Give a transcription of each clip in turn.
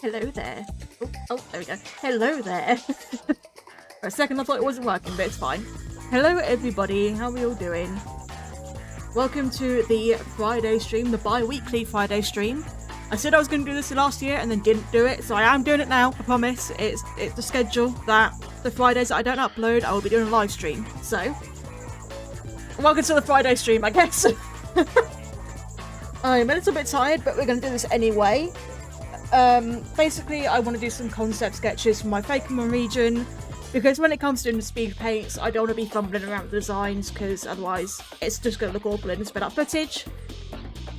Hello there. Oh, there we go. Hello there. For a second I thought it wasn't working, but it's fine. Hello everybody, how are we all doing? Welcome to the Friday stream, the bi-weekly Friday stream. I said I was going to do this last year and then didn't do it, so I am doing it now, I promise. It's the schedule that the Fridays that I don't upload, I will be doing a live stream. So, welcome to the Friday stream, I guess. I'm a little bit tired, but we're going to do this anyway. Basically, I want to do some concept sketches for my Fakemon region, because when it comes to doing the speed paints, I don't want to be fumbling around with the designs, because otherwise it's just going to look awful in the sped up footage.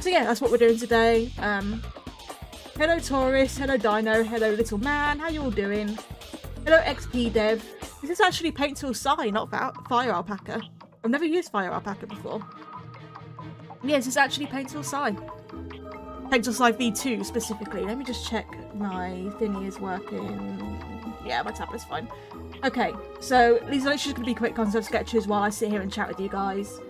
So yeah, that's what we're doing today. Hello Taurus, hello Dino, hello Little Man, how you all doing? Hello XP Dev. This is actually Paint Tool Psy, not Fire Alpaca. I've never used Fire Alpaca before. Yes, it's actually Paint Tool Psy. Paint Tool Psy V2 specifically. Let me just check my thingy is working. Yeah, my tablet's fine. Okay, so these are literally just going to be quick concept sketches while I sit here and chat with you guys.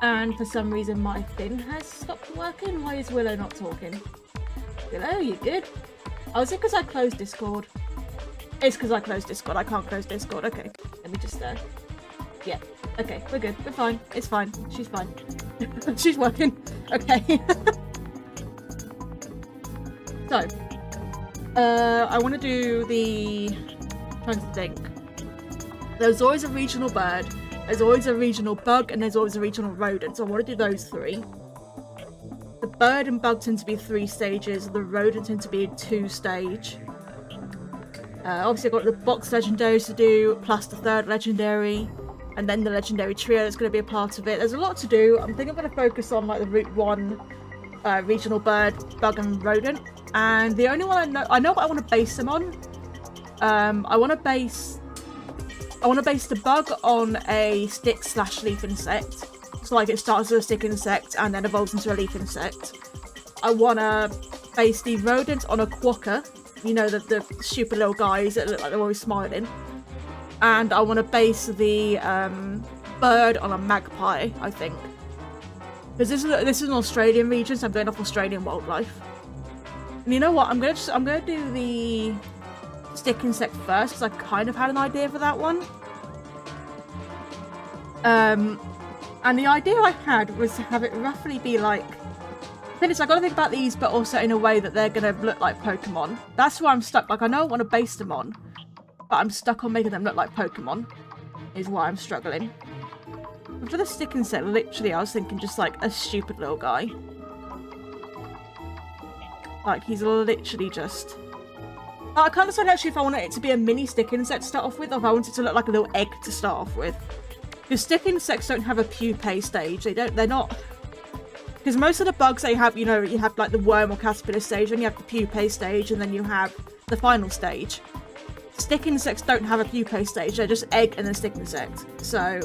And for some reason my thing has stopped working. Why is Willow not talking? Willow, you good? Oh, is it because I closed Discord? It's because I closed Discord. I can't close Discord. Okay, let me just yeah. Okay, we're good. We're fine. It's fine. She's fine. She's working. Okay. So, I want to do the... I'm trying to think. There's always a regional bird, there's always a regional bug, and there's always a regional rodent. So I want to do those three. The bird and bug tend to be 3 stages, the rodent tend to be 2 stage. Obviously I've got the box legendaries to do, plus the 3rd legendary, and then the legendary trio that's going to be a part of it. There's a lot to do. I think I'm going to focus on like the Route 1 regional bird, bug and rodent. And the only one I know what I want to base them on. I want to base the bug on a stick/leaf insect. So like it starts as a stick insect and then evolves into a leaf insect. I want to base the rodent on a quokka. You know, the stupid little guys that look like they're always smiling. And I want to base the bird on a magpie, I think. Because this is an Australian region, so I'm going off Australian wildlife. And you know what? I'm gonna do the stick insect first, because I kind of had an idea for that one. And the idea I had was to have it roughly be like... I gotta think about these, but also in a way that they're gonna look like Pokemon. That's where I'm stuck. Like, I know I want to base them on, but I'm stuck on making them look like Pokemon, is why I'm struggling. But for the stick insect, literally, I was thinking just like a stupid little guy. Like, he's literally just... I can't decide actually if I want it to be a mini stick insect to start off with, or if I want it to look like a little egg to start off with. Because stick insects don't have a pupae stage. They're not... Because most of the bugs they have, you know, you have like the worm or caterpillar stage, and you have the pupae stage, and then you have the final stage. Stick insects don't have a pupae stage. They're just egg and then stick insect. So...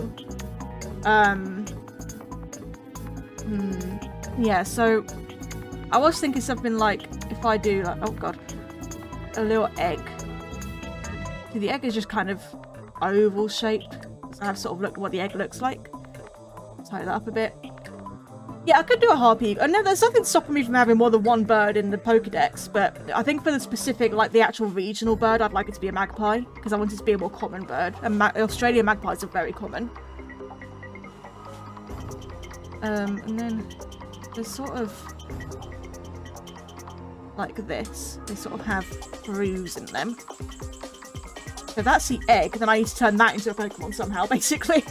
yeah, so... I was thinking something like, if I do like, oh god, a little egg. See, the egg is just kind of oval shaped. So I've sort of looked at what the egg looks like. Tie that up a bit. Yeah, I could do a harpy. I know there's nothing stopping me from having more than one bird in the Pokedex, but I think for the specific, like the actual regional bird, I'd like it to be a magpie, because I want it to be a more common bird. And Australian magpies are very common. And then there's sort of... like this. They sort of have grooves in them. So that's the egg, then I need to turn that into a Pokemon somehow, basically.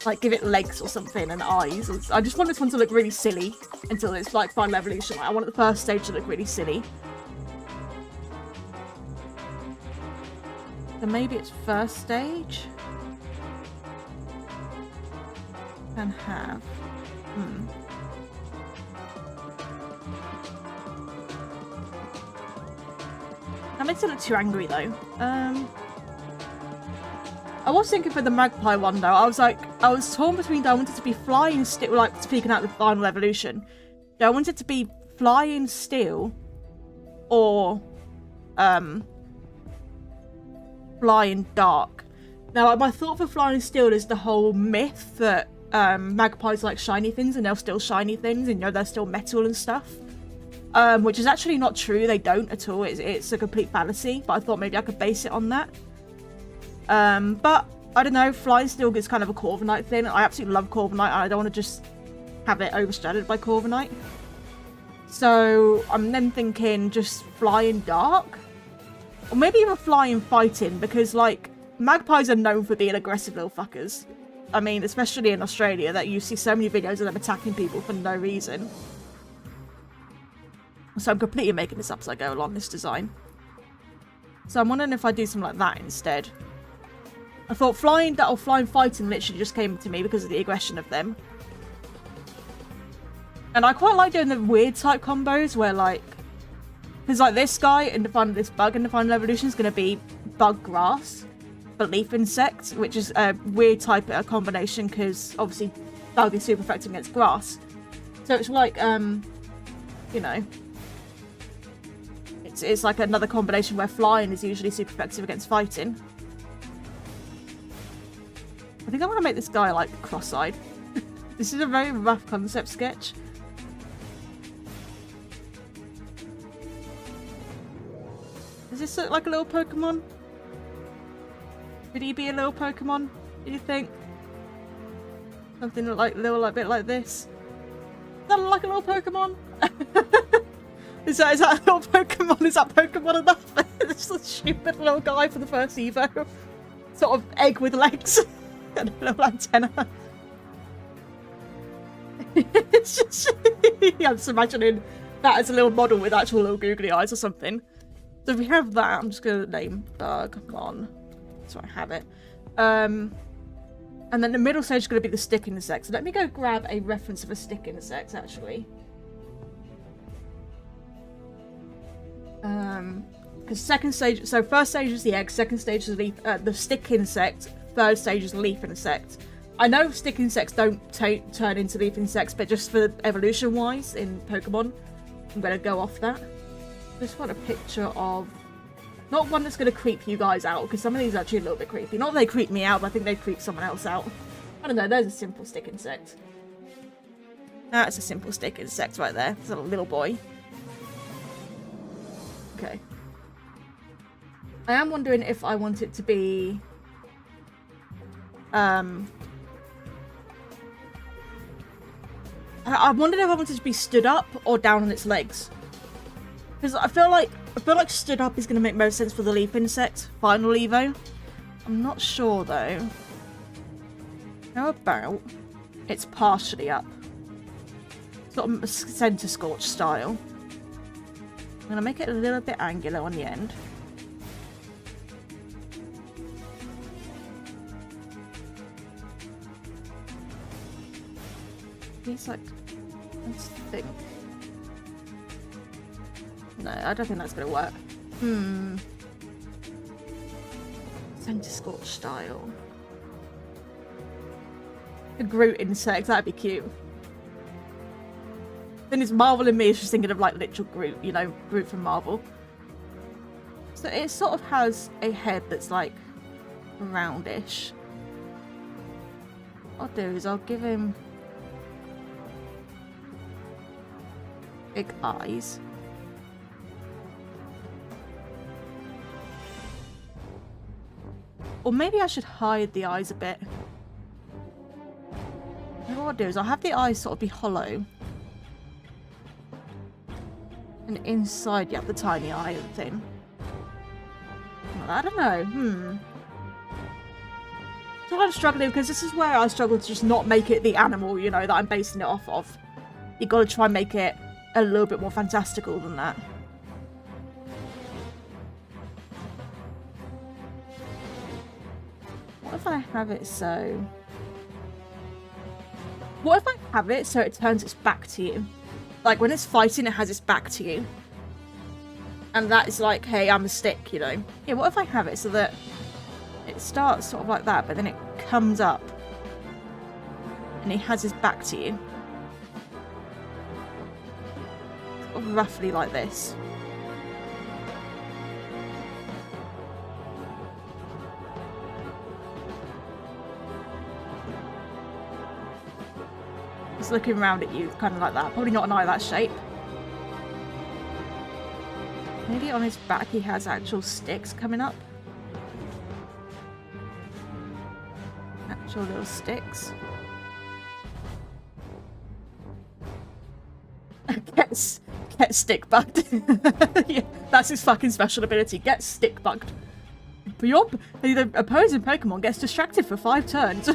Like, give it legs or something and eyes. I just want this one to look really silly until it's like final evolution. I want the first stage to look really silly. So maybe it's first stage. And have... That makes it look too angry though. I was thinking for the magpie one though, I was torn between, do I want it to be flying still, like speaking out the final evolution, do I want it to be flying still, or flying dark? Now my thought for flying still is the whole myth that magpies like shiny things and they're still shiny things, and you know they're still metal and stuff. which is actually not true. They don't at all. It's a complete fallacy, but I thought maybe I could base it on that. But I don't know, flying still is kind of a Corviknight thing. I absolutely love Corviknight, and I don't want to just have it overshadowed by Corviknight. So I'm then thinking just flying dark, or maybe even flying fighting, because like magpies are known for being aggressive little fuckers. I mean, especially in Australia, that you see so many videos of them attacking people for no reason. So I'm completely making this up as I go along, this design. So I'm wondering if I do something like that instead. I thought flying fighting literally just came to me because of the aggression of them. And I quite like doing the weird type combos where like, because like this guy in the final, this bug in the final evolution is going to be bug grass, but leaf insect, which is a weird type of combination because obviously bug is super effective against grass. So it's like, you know, it's like another combination where flying is usually super effective against fighting. I think I want to make this guy like cross-eyed. This is a very rough concept sketch. Does this look like a little Pokemon? Could he be a little Pokemon, do you think? Something like little, bit like this. Does that look like a little Pokemon? Is that a little Pokemon? Is that Pokemon enough? It's a stupid little guy for the first Evo. Sort of egg with legs. And a little antenna. It's just... I'm just imagining that as a little model with actual little googly eyes or something. So if we have that, I'm just going to name Bugmon. So I have it. And then the middle stage is going to be the stick insect. So let me go grab a reference of a stick insect, actually. Because second stage, so first stage is the egg, second stage is the stick insect, third stage is leaf insect. I know stick insects don't turn into leaf insects, but just for evolution wise in Pokemon, I'm going to go off that. Just want a picture of, not one that's going to creep you guys out, because some of these are actually a little bit creepy. Not that they creep me out, but I think they creep someone else out. I don't know, there's a simple stick insect. That's a simple stick insect right there. It's a little boy. Okay. I am wondering if I want it to be... I wondered if I wanted it to be stood up or down on its legs. Because I feel like stood up is going to make most sense for the leaf insect, final Evo. I'm not sure though. How about it's partially up? Sort of centre scorch style. I'm going to make it a little bit angular on the end. He's like, let's think. No, I don't think that's going to work. Centre scorch style. A Groot insect, that'd be cute. Then it's Marvel and me is just thinking of like literal Groot, you know, Groot from Marvel. So it sort of has a head that's like roundish. What I'll do is I'll give him big eyes. Or maybe I should hide the eyes a bit. And what I'll do is I'll have the eyes sort of be hollow. And inside you have the tiny eye thing. I don't know. So I'm struggling because this is where I struggle to just not make it the animal, you know, that I'm basing it off of. You got to try and make it a little bit more fantastical than that. What if I have it so... What if I have it so it turns its back to you? Like, when it's fighting, it has its back to you. And that is like, hey, I'm a stick, you know? Yeah, what if I have it so that it starts sort of like that, but then it comes up and it has his back to you? Sort of roughly like this. Just looking around at you, kind of like that. Probably not an eye that shape. Maybe on his back he has actual sticks coming up. Actual little sticks. Get stick bugged. Yeah, that's his fucking special ability. Get stick bugged. But the opposing Pokemon gets distracted for 5 turns.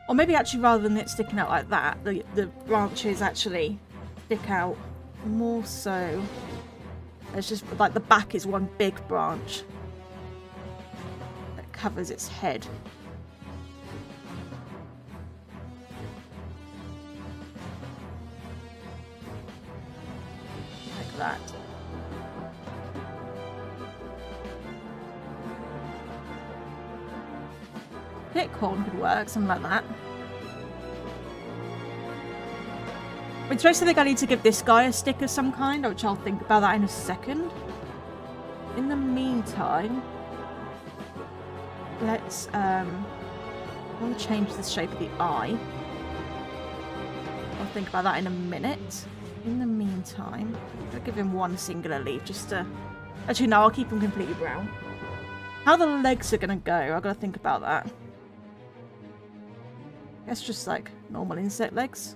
Or maybe actually rather than it sticking out like that, the branches actually stick out more so. It's just like the back is one big branch that covers its head. Like that. Bitcorn could work, something like that. Which makes me think I need to give this guy a stick of some kind, which I'll think about that in a second. In the meantime, let's I want to change the shape of the eye. I'll think about that in a minute. In the meantime, I'll give him one singular leaf just to... Actually, no, I'll keep him completely brown. How the legs are going to go, I've got to think about that. I guess just like normal insect legs.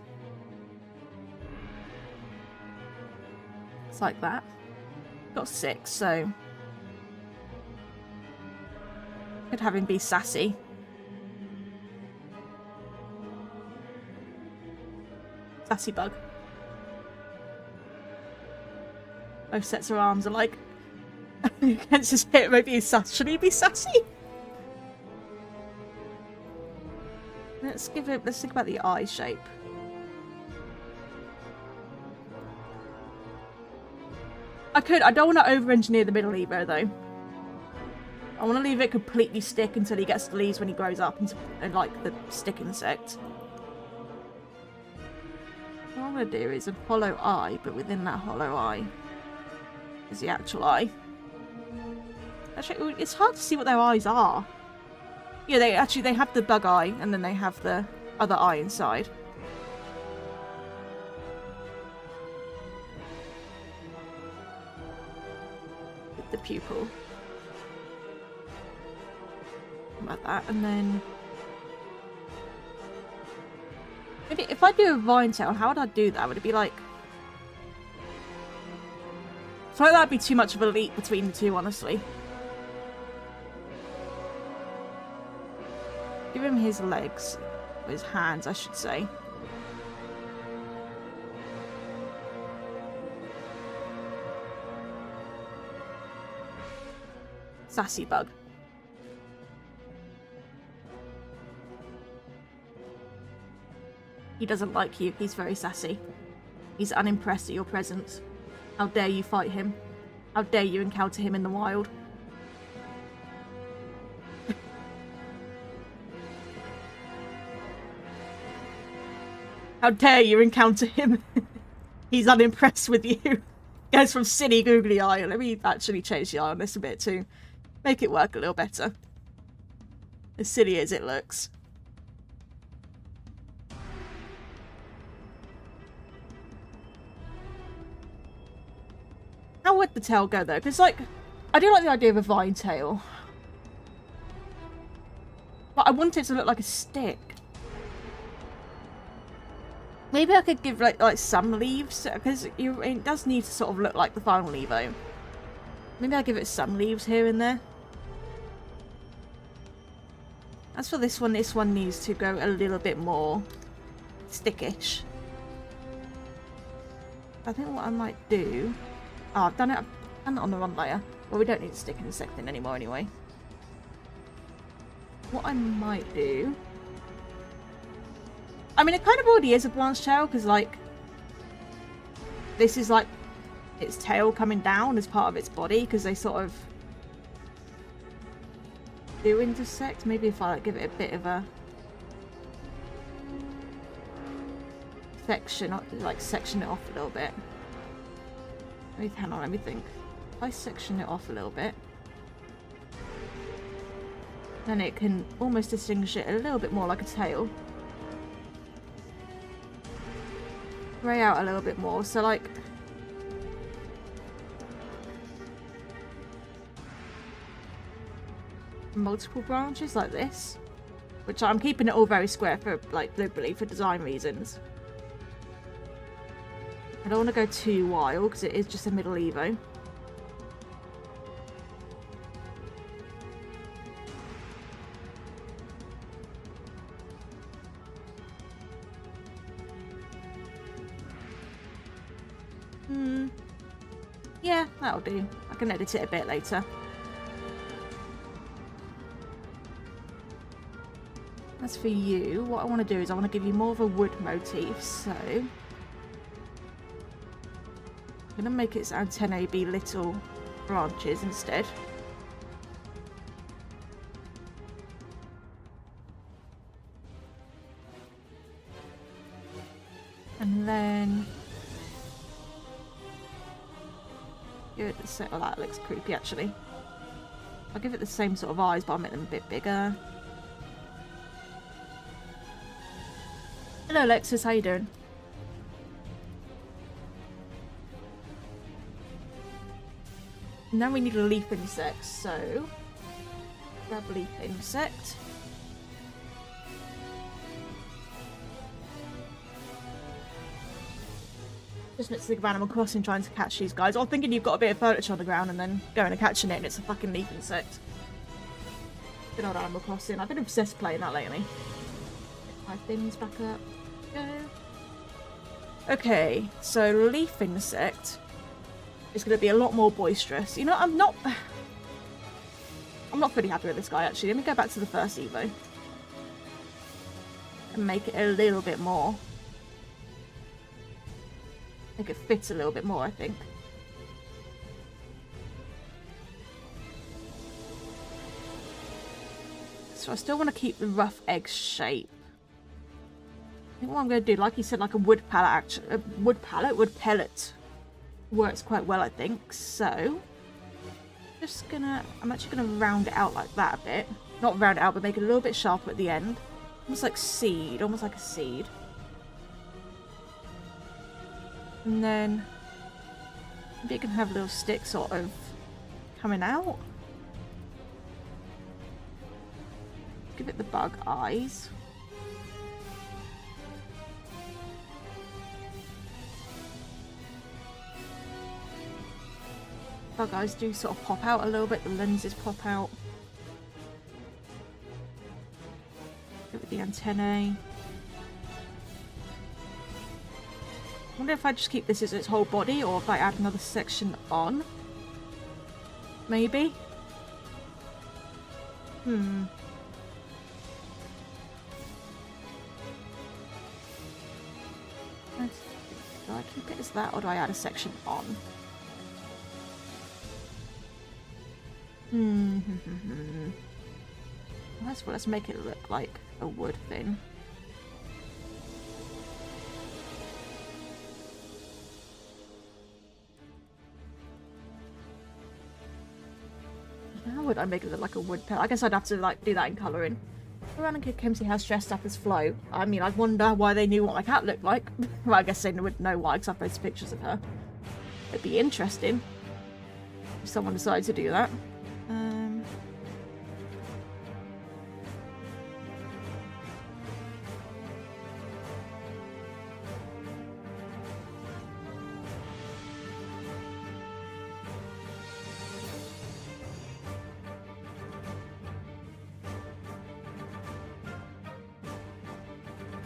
It's like that. Got 6, so... Could have him be sassy. Sassy bug. Both sets of arms are like... against his hip, maybe he's sassy. Should he be sassy? Let's think about the eye shape. I don't want to over-engineer the middle Evo though. I want to leave it completely stick until he gets the leaves when he grows up and like the stick insect. What I'm going to do is a hollow eye, but within that hollow eye is the actual eye. Actually, it's hard to see what their eyes are. Yeah, they have the bug eye, and then they have the other eye inside. With the pupil. Like that, and then... Maybe if I do a vine tail, how would I do that? Would it be like... I feel like that'd be too much of a leap between the two, honestly. Give him his legs. Or his hands, I should say. Sassy bug. He doesn't like you. He's very sassy. He's unimpressed at your presence. How dare you fight him? How dare you encounter him in the wild? How dare you encounter him? He's unimpressed with you. Goes from silly googly eye. Let me actually change the eye on this a bit to make it work a little better. As silly as it looks. How would the tail go though? Because like, I do like the idea of a vine tail. But I want it to look like a stick. Maybe I could give like some leaves, because it does need to sort of look like the final Evo. Maybe I'll give it some leaves here and there. As for this one needs to go a little bit more stickish. I think what I might do... Oh, I've done it on the run layer. Well, we don't need to stick in the second thing anymore anyway. What I might do... I mean, it kind of already is a branch tail, because, like, this is, like, its tail coming down as part of its body, because they sort of do intersect. Maybe if I, like, give it a bit of a section, like, section it off a little bit. Hang on, let me think. If I section it off a little bit. then it can almost distinguish it a little bit more like a tail. Grey out a little bit more, so like multiple branches like this, which I'm keeping it all very square for like deliberately for design reasons. I don't want to go too wild because it is just a middle Evo. Yeah, that'll do. I can edit it a bit later. As for you, what I want to do is I want to give you more of a wood motif, so I'm going to make its antennae be little branches instead. And then give it the same. Oh, that looks creepy actually. I'll give it the same sort of eyes, but I'll make them a bit bigger. Hello Alexis, how you doing? Now we need a leaf insect, so grab leaf insect. Just next to the Animal Crossing trying to catch these guys, or thinking you've got a bit of furniture on the ground and then going and catching it and it's a fucking leaf insect. Good old Animal Crossing. I've been obsessed playing that lately. Get my things back up. Go. Okay, so leaf insect is going to be a lot more boisterous. You know, I'm not fully happy with this guy actually. Let me go back to the first Evo and make it a little bit more. Make it fit a little bit more, I think. So I still want to keep the rough egg shape. I think what I'm going to do, like you said, like a wood pallet, actually, wood pellet works quite well, I think. So, I'm actually gonna round it out like that a bit. Not round it out, but make it a little bit sharper at the end. Almost like seed, almost like a seed. And then maybe it can have a little stick sort of coming out. Give it the bug eyes. Bug eyes do sort of pop out a little bit, the lenses pop out. Give it the antennae. I wonder if I just keep this as its whole body or if I add another section on. Maybe? Do I keep it as that or do I add a section on? Let's make it look like a wood thing. How would I make it look like a wood pellet? I guess I'd have to like do that in colouring. Around and Kid Kimsey House dressed up as Flo. I mean, I wonder why they knew what my cat looked like. Well, I guess they would know why because I've posted pictures of her. It'd be interesting if someone decided to do that.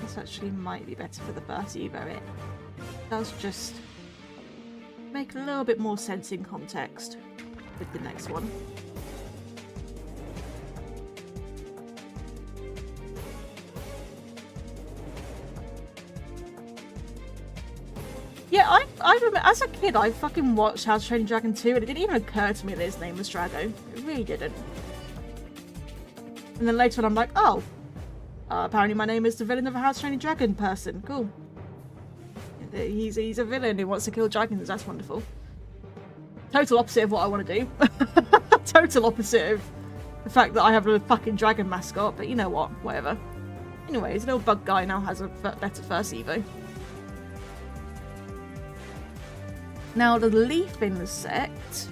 This actually might be better for the first Evo. It does just make a little bit more sense in context with the next one. Yeah, I remember as a kid I fucking watched How to Train Your Dragon 2 and it didn't even occur to me that his name was Drago. It really didn't. And then later on I'm like, oh, apparently my name is the villain of a How to Train Your Dragon person. Cool. He's a villain who wants to kill dragons. That's wonderful. Total opposite of what I want to do. Total opposite of the fact that I have a fucking dragon mascot, but you know what? Whatever. Anyways, little bug guy now has a better first evo. Now the leaf insect.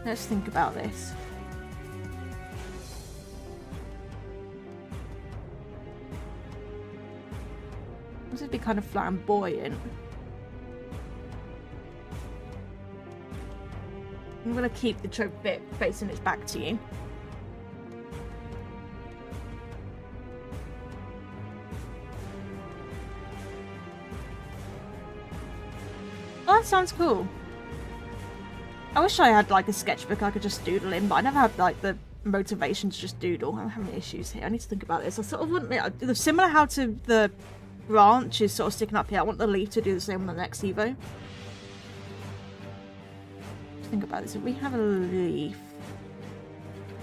Let's think about this. This would be kind of flamboyant. I'm gonna keep the choke bit facing its back to you. Oh, that sounds cool. I wish I had like a sketchbook I could just doodle in, but I never had like the motivation to just doodle. I'm having issues here. I need to think about this. I sort of want the similar how to the branch is sort of sticking up here. I want the leaf to do the same on the next evo. Think about this. If we have a leaf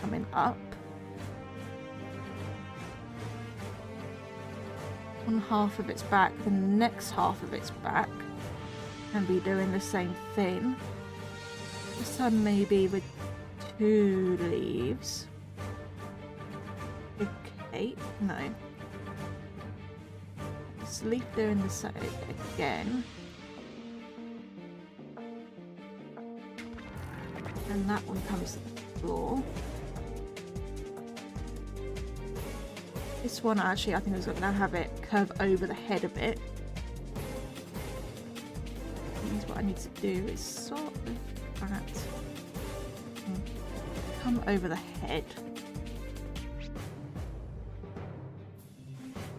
coming up, one half of its back, the next half of its back, and be doing the same thing. This time maybe with 2 leaves. Okay, no. This leaf doing the same again. And that one comes to the floor. This one actually, I think I was going to have it curve over the head a bit. Means what I need to do is sort of that. Come over the head.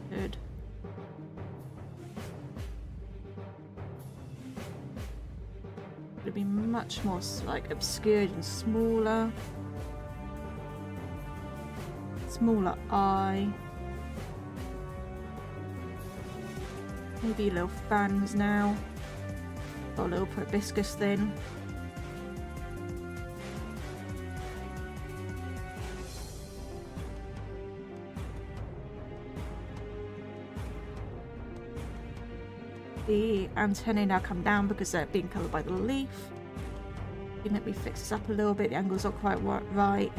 Good. It'll be much more like obscured and smaller. Smaller eye. Maybe little fans now. Got a little proboscis thing. The antennae now come down because they're being covered by the leaf. Let me fix this up a little bit. The angle's not quite right.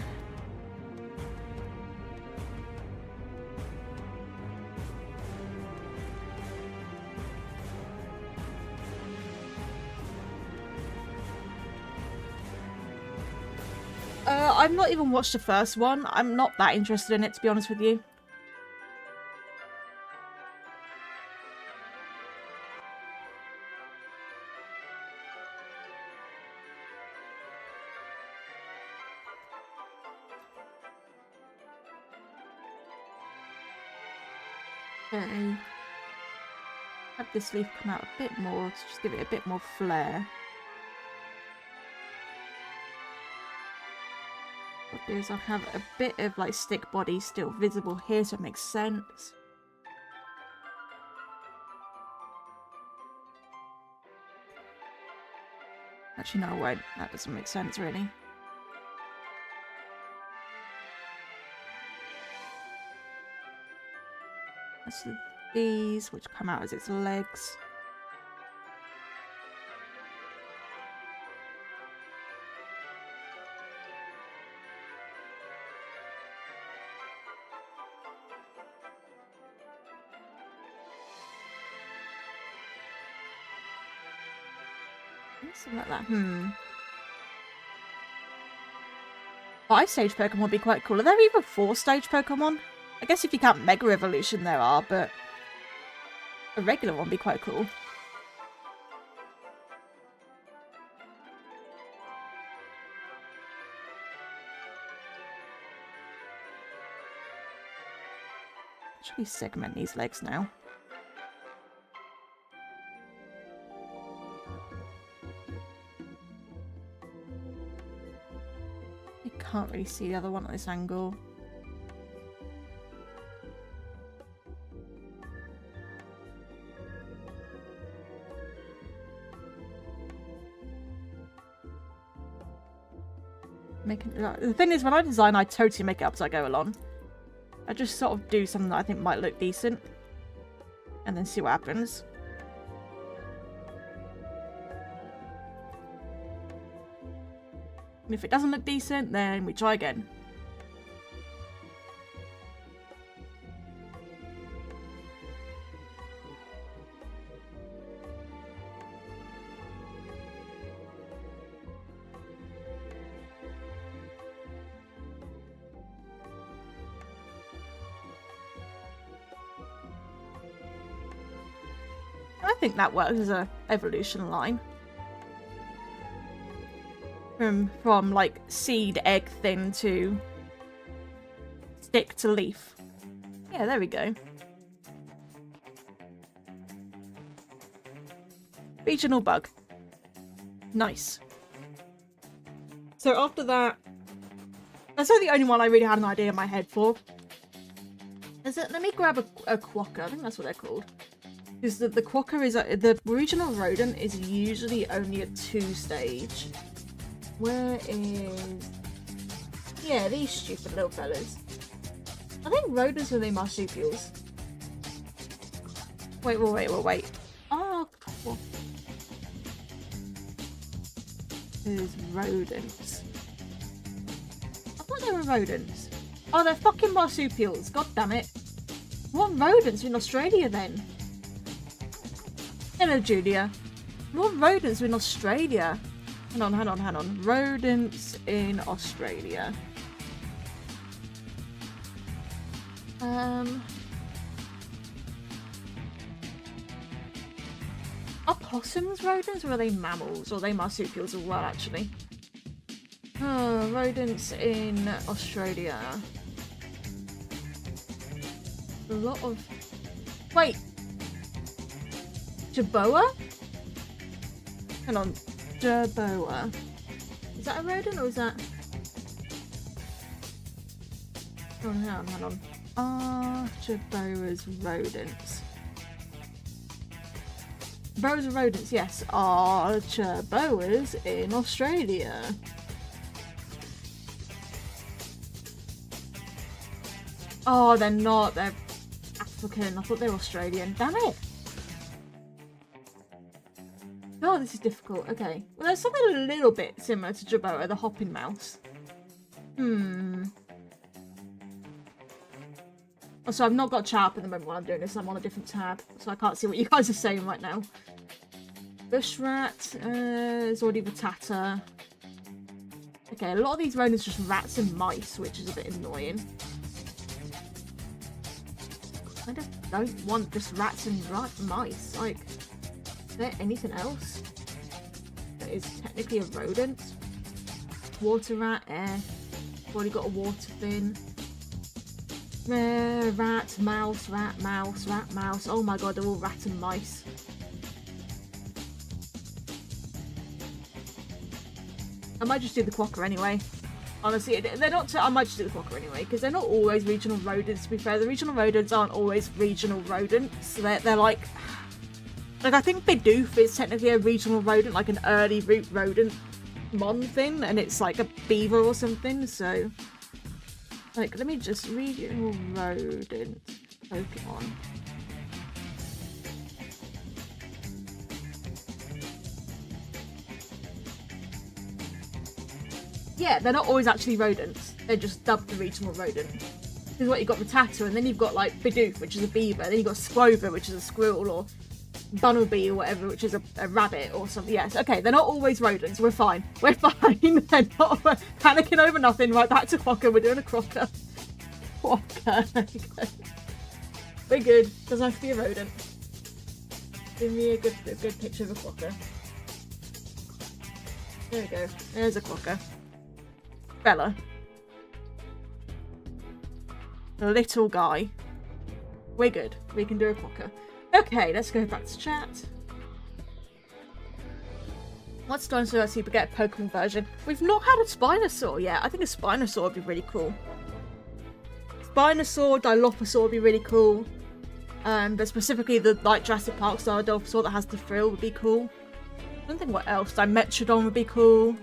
I've not even watched the first one. I'm not that interested in it, to be honest with you. Okay. Have this leaf come out a bit more to just give it a bit more flair. What I'll do is I'll have a bit of like stick body still visible here, so it makes sense. Actually, no, I won't. That doesn't make sense, really. That's these, which come out as its legs. Something like that. 5-stage Pokemon would be quite cool. Are there even 4-stage Pokemon? I guess if you count Mega Evolution there are, but a regular one would be quite cool. Should we segment these legs now? Can't really see the other one at this angle. The thing is, when I design, I totally make it up as I go along. I just sort of do something that I think might look decent, and then see what happens. And if it doesn't look decent, then we try again. I think that works as a evolution line. From like seed, egg thing to stick to leaf. Yeah, there we go. Regional bug. Nice. So after that, that's not the only one I really had an idea in my head for. Let me grab a quokka. I think that's what they're called. Because the quokka is the regional rodent is usually only a 2-stage. Where is... Yeah, these stupid little fellas. I think rodents are the marsupials. Wait. Oh, cool. There's rodents. I thought they were rodents. Oh, they're fucking marsupials. God damn it. What rodents are in Australia then? Hello, Julia. What rodents are in Australia? Hang on. Rodents in Australia. Are possums rodents, or are they mammals? Or are they marsupials as well, actually? Oh, rodents in Australia. A lot of... Wait! Jerboa? Hang on. Jerboa. Is that a rodent, or is that... Oh, hang on. Are Jerboas rodents? Jerboas are rodents, yes. Are Jerboas in Australia? Oh, they're not. They're African. I thought they were Australian. Damn it! Oh, this is difficult. Okay. Well, there's something a little bit similar to Jerboa, the hopping mouse. Also, I've not got chat up at the moment while I'm doing this. I'm on a different tab, so I can't see what you guys are saying right now. Bush rat. There's already Ratata. Okay, a lot of these rodents are just rats and mice, which is a bit annoying. I just don't want just rats and mice. Like, is there anything else that is technically a rodent? Water rat, already got a water fin. Rat, mouse. Oh my god, they're all rat and mice. I might just do the quokka anyway. Honestly, they're not. I might just do the quokka anyway, because they're not always regional rodents. To be fair, the regional rodents aren't always regional rodents. They're like I think Bidoof is technically a regional rodent, like an early root rodent mon thing, and it's like a beaver or something. So, like, let me just regional rodent Pokemon. Yeah, they're not always actually rodents. They're just dubbed the regional rodent. This is what you've got Rattata, and then you've got like Bidoof, which is a beaver, then you've got Squover, which is a squirrel, or Bunnelby or whatever, which is a rabbit or something. Yes, okay, they're not always rodents. We're fine. We're fine. They're not panicking over nothing. Right, back to quokka. We're doing a quokka. Quokka. We're good. Doesn't have to be a rodent. Give me a good picture of a quokka. There we go. There's a quokka. Bella. The little guy. We're good. We can do a quokka. Okay, let's go back to chat. What's dinosaur I see but get a Pokemon version? We've not had a Spinosaur yet. I think a Spinosaur would be really cool. Spinosaur, Dilophosaur would be really cool. But specifically the like Jurassic Park style Dilophosaur that has the frill would be cool. I don't think what else. Dimetrodon would be cool.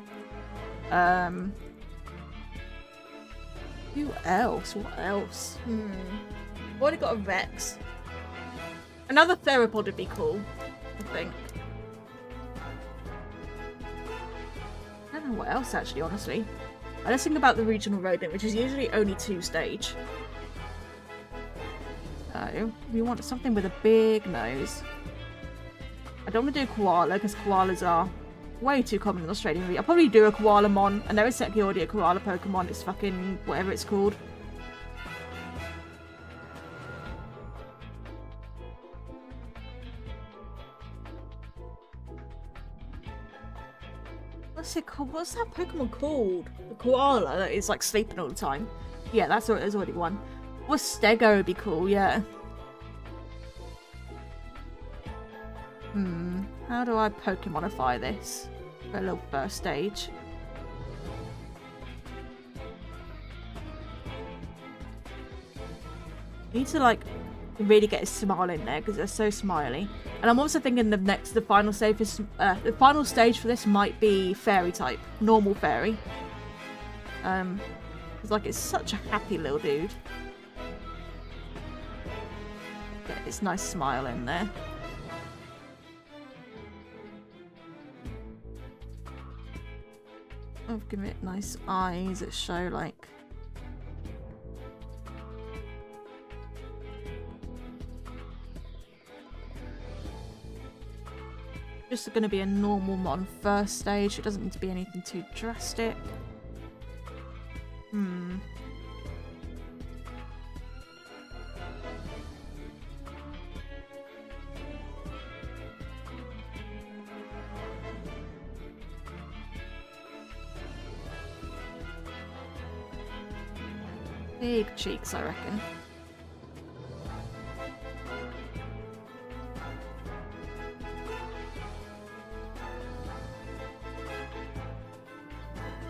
Who else? What else? I've already got a Rex. Another theropod would be cool, I think. don't know what else actually, honestly. I just think about the regional rodent, which is usually only 2-stage. So, we want something with a big nose. I don't want to do a koala, because koalas are way too common in Australia. I'll probably do a koalamon, and there is technically already a koala Pokemon. It's fucking whatever it's called. What's it called? What's that Pokemon called? The koala that is like sleeping all the time. Yeah, there's already one. Well, Stego would be cool, yeah. How do I Pokemonify this for a little first stage? I need to like really get a smile in there because they're so smiley. And I'm also thinking the final stage for this might be fairy type, normal fairy. It's like it's such a happy little dude. Get this nice smile in there. I'll give it nice eyes that show like. Just going to be a normal mon first stage. It doesn't need to be anything too drastic. Big cheeks, I reckon.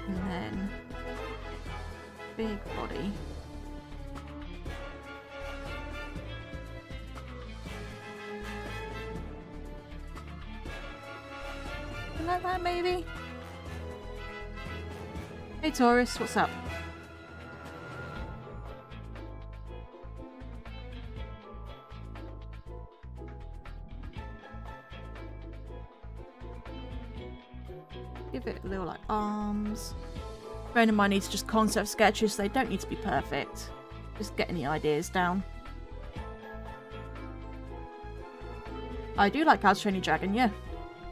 And then big body. Something like that, maybe? Hey Taurus, what's up? Give it a little like arms. Bearing in mind, these are just concept sketches, so they don't need to be perfect. Just get any ideas down. I do like How to Train Your Dragon, yeah.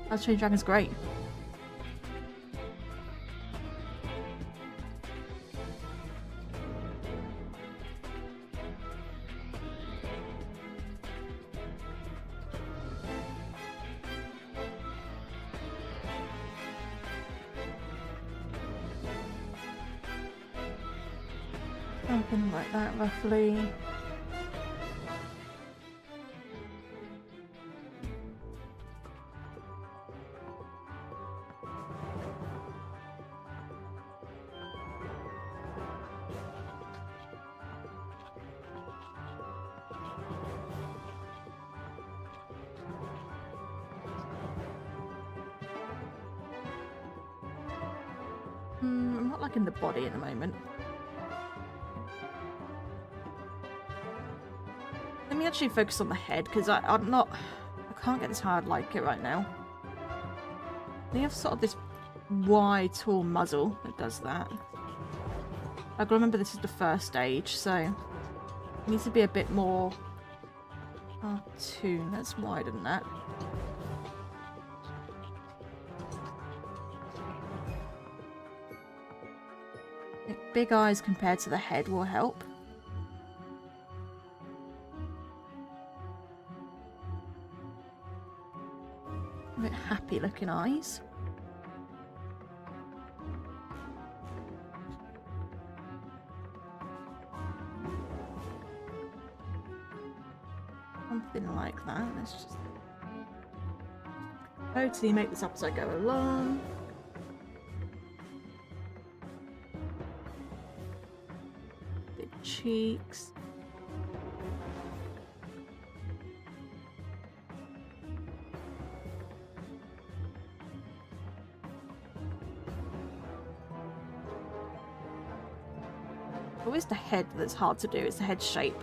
How to Train Your Dragon's great. Something like that, roughly. I'm not liking the body at the moment. Let me actually focus on the head, because I can't get this how I'd like it right now. They have sort of this wide, tall muzzle that does that. I gotta remember this is the first stage, so it needs to be a bit more cartoon. Let's widen that. Big eyes compared to the head will help. A bit happy looking eyes. Something like that. Let's just totally make this up as I go along. Big cheeks. Always the head that's hard to do. It's the head shape.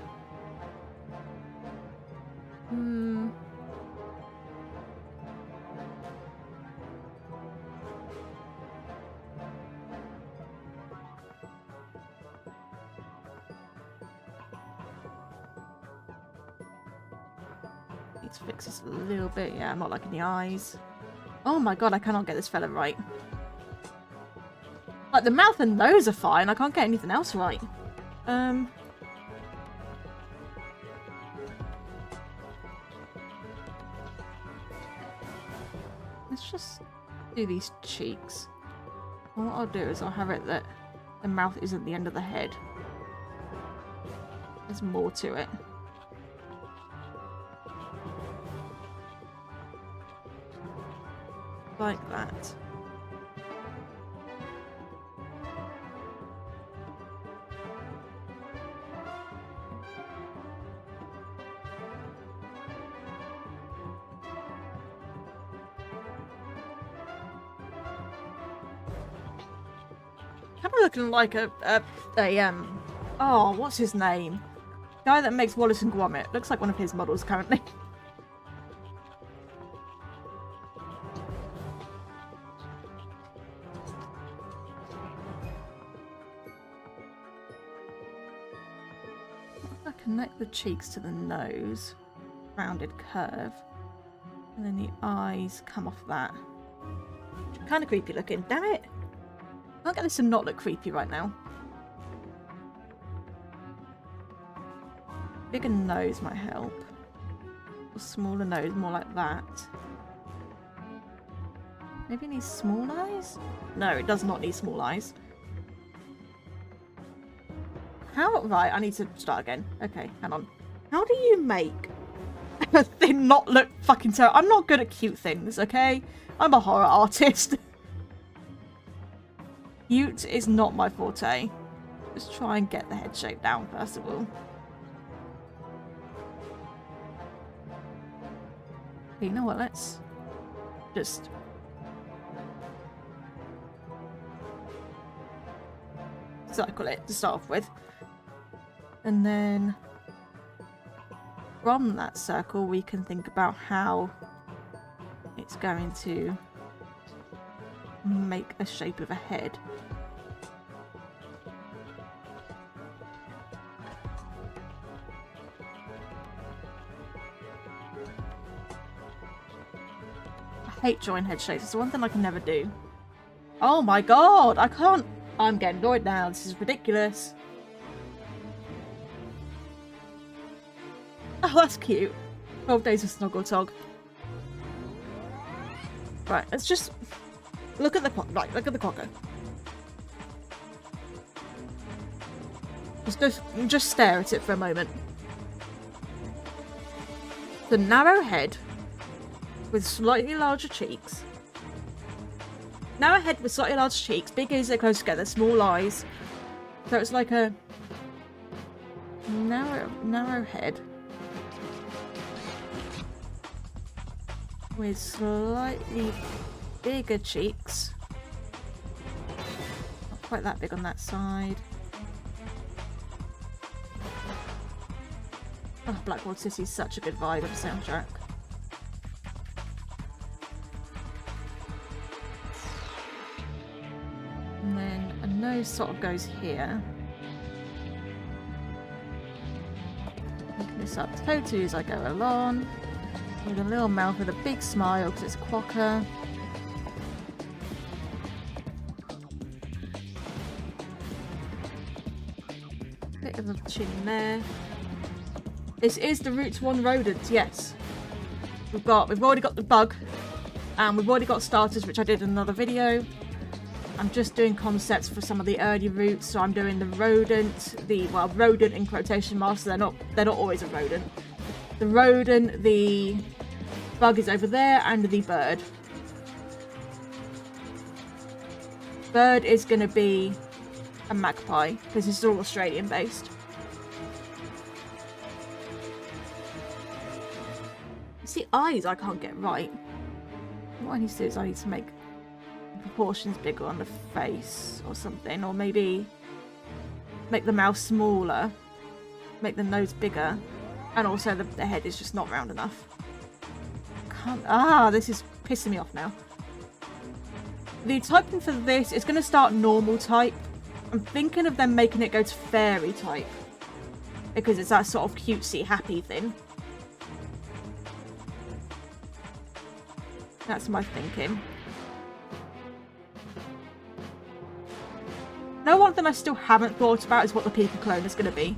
Need to fix this a little bit. Yeah, I'm not liking the eyes. Oh my god, I cannot get this fella right. Like, the mouth and nose are fine. I can't get anything else right. Let's just do these cheeks. And what I'll do is I'll have it that the mouth isn't the end of the head. There's more to it. Like that. Kind of looking like oh, what's his name? Guy that makes Wallace and Gromit. Looks like one of his models currently. I connect the cheeks to the nose, rounded curve, and then the eyes come off that. Kind of creepy looking. Damn it! I can't get this to not look creepy right now. Bigger nose might help. Or smaller nose, more like that. Maybe it needs small eyes? No, it does not need small eyes. How? Right, I need to start again. Okay, hang on. How do you make a thing not look fucking terrible? I'm not good at cute things, okay? I'm a horror artist. Cute is not my forte. Just try and get the head shape down first of all. You know what, let's just circle it to start off with. And then from that circle we can think about how it's going to make a shape of a head. I hate drawing head shapes. It's the one thing I can never do. Oh my god, I can't. I'm getting annoyed now. This is ridiculous. Oh, that's cute. 12 days of Snuggle Tog. Right, let's just look at the clock. Right, look at the clocker. Just stare at it for a moment. The narrow head with slightly larger cheeks. Narrow head with slightly larger cheeks, big ears that are close together, small eyes. So it's like a narrow head with slightly bigger cheeks. Not quite that big on that side. Oh, Blackboard City is such a good vibe of a soundtrack. And then a nose sort of goes here. Making this up totally as I go along. With a little mouth with a big smile because it's Quokka. Bit of a chin there. This is the Roots 1 rodent, yes. We've already got the bug, and we've already got starters, which I did in another video. I'm just doing concepts for some of the early roots, so I'm doing the rodent, rodent in quotation marks, so they're not always a rodent. The rodent, the bug is over there, and the bird. Bird is going to be a magpie, because this is all Australian based. It's the eyes I can't get right. What I need to do is I need to make the proportions bigger on the face or something, or maybe make the mouth smaller, make the nose bigger, and also the head is just not round enough. This is pissing me off now. The typing for this is going to start normal type. I'm thinking of them making it go to fairy type, because it's that sort of cutesy happy thing. That's my thinking. No, one thing I still haven't thought about is what the Pika clone is going to be.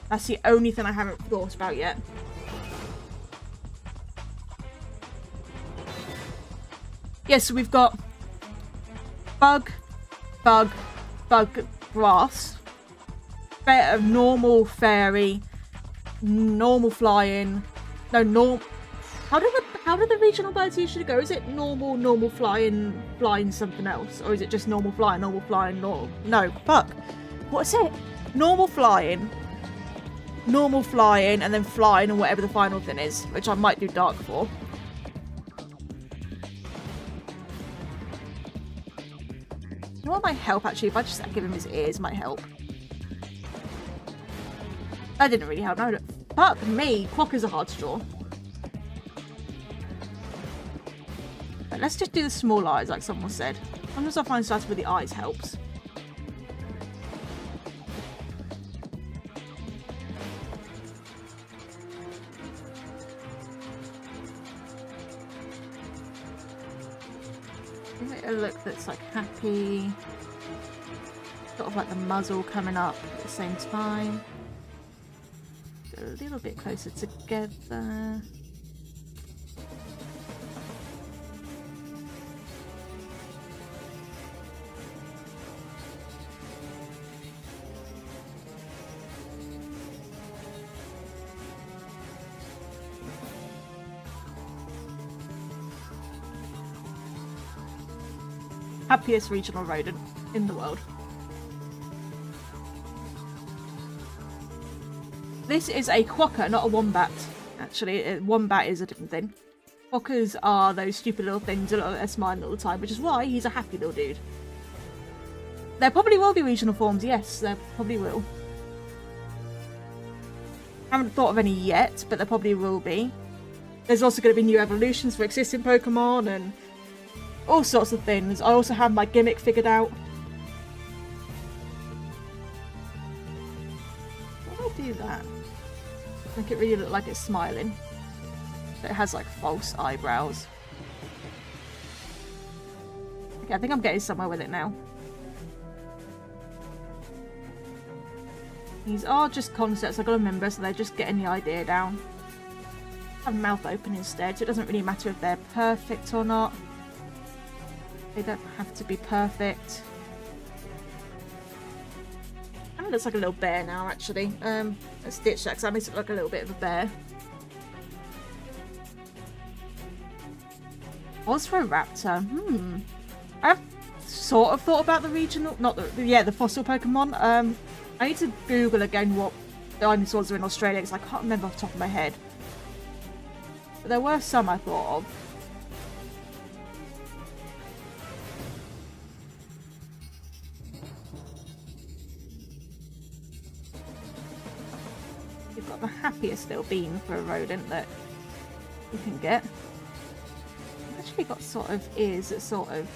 That's the only thing I haven't thought about yet. Yes, so we've got bug, grass, normal fairy, normal flying. No, how do the regional birds usually go? Is it normal flying something else, or is it just normal flying, normal? No, fuck. What's it? Normal flying, and then flying, and whatever the final thing is, which I might do dark for. You know what might help, actually? If I just give him his ears, might help. That didn't really help. No, fuck me. Quokkas are hard to draw. But let's just do the small eyes, like someone said. Sometimes I find starting with the eyes helps. A look that's like happy, sort of like the muzzle coming up at the same time. Go a little bit closer together. Happiest regional rodent in the world. This is a quokka, not a wombat. Actually, a wombat is a different thing. Quokkas are those stupid little things that are smiling all the time, which is why he's a happy little dude. There probably will be regional forms, yes, there probably will. I haven't thought of any yet, but there probably will be. There's also going to be new evolutions for existing Pokemon and all sorts of things. I also have my gimmick figured out. Why do I do that? Make it really look like it's smiling. But it has like false eyebrows. Okay, I think I'm getting somewhere with it now. These are just concepts, I've got to remember, so they're just getting the idea down. Have mouth open instead, so it doesn't really matter if they're perfect or not. They don't have to be perfect. Kind of looks like a little bear now, actually. Let's ditch that because that makes it look like a little bit of a bear. Ozroraptor. I've sort of thought about the regional, not the, yeah, the fossil Pokemon. I need to Google again what dinosaurs are in Australia because I can't remember off the top of my head. But there were some I thought of. You've got the happiest little bean for a rodent that you can get. I've actually got sort of ears that sort of...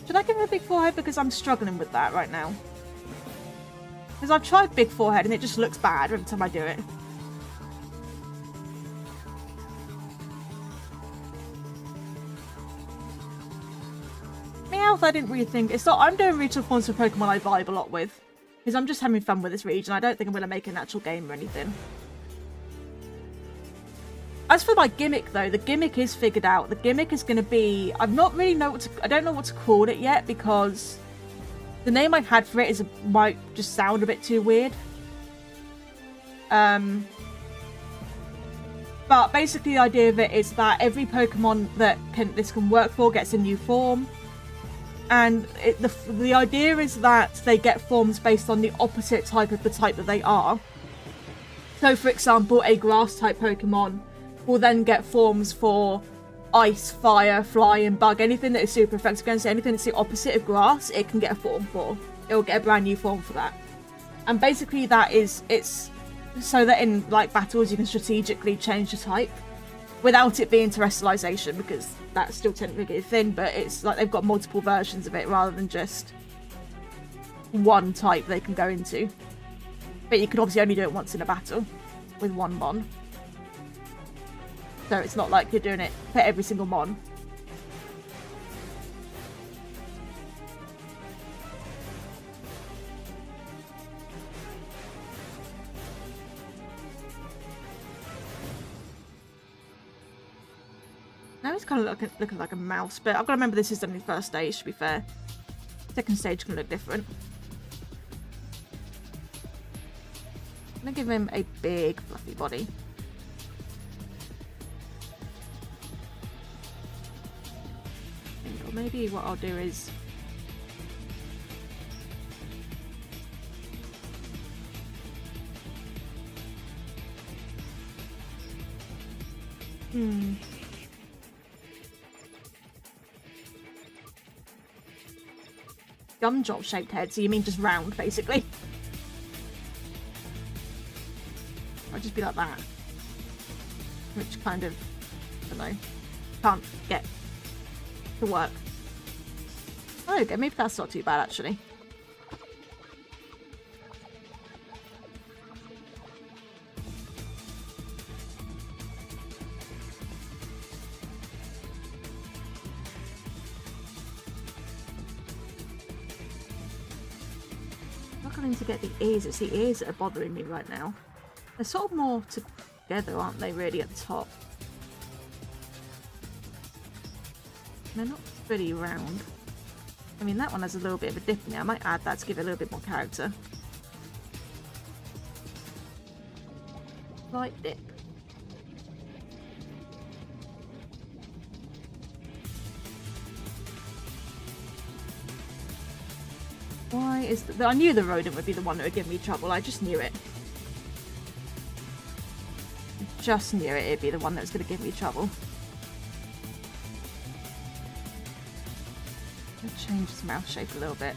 Should I give him a big forehead? Because I'm struggling with that right now. Because I've tried big forehead and it just looks bad every time I do it. Meowth, I didn't really think... It's not... I'm doing regional forms of Pokemon I vibe a lot with. Because I'm just having fun with this region. I don't think I'm going to make an actual game or anything. As for my gimmick, though, the gimmick is figured out. The gimmick is going to be... I don't know what to call it yet because the name I had for it might just sound a bit too weird. But basically the idea of it is that every Pokemon that this can work for gets a new form. And the idea is that they get forms based on the opposite type of the type that they are. So, for example, a grass-type Pokemon will then get forms for ice, fire, fly, and bug. Anything that is super effective against it, anything that's the opposite of grass, it can get a form for. It will get a brand new form for that. And basically that is... It's so that in, like, battles you can strategically change the type without it being terrestrialization, because that's still technically a thing, but it's like they've got multiple versions of it rather than just one type they can go into. But you can obviously only do it once in a battle with one mon. So it's not like you're doing it for every single mon. does kind of look like a mouse, but I've got to remember this is only the first stage, to be fair. Second stage can look different. I'm going to give him a big, fluffy body. Or maybe what I'll do is... Gumdrop shaped head, so you mean just round, basically. I'll just be like that. Which kind of, I don't know, can't get to work. Oh, okay, maybe that's not too bad, actually. To get the ears, it's the ears that are bothering me right now. They're sort of more together, aren't they, really, at the top? They're not pretty round. I mean, that one has a little bit of a dip in it. I might add that to give it a little bit more character. Slight dip. Why is I knew the rodent would be the one that would give me trouble. I just knew it. I just knew it'd be the one that was going to give me trouble. I'll change his mouth shape a little bit.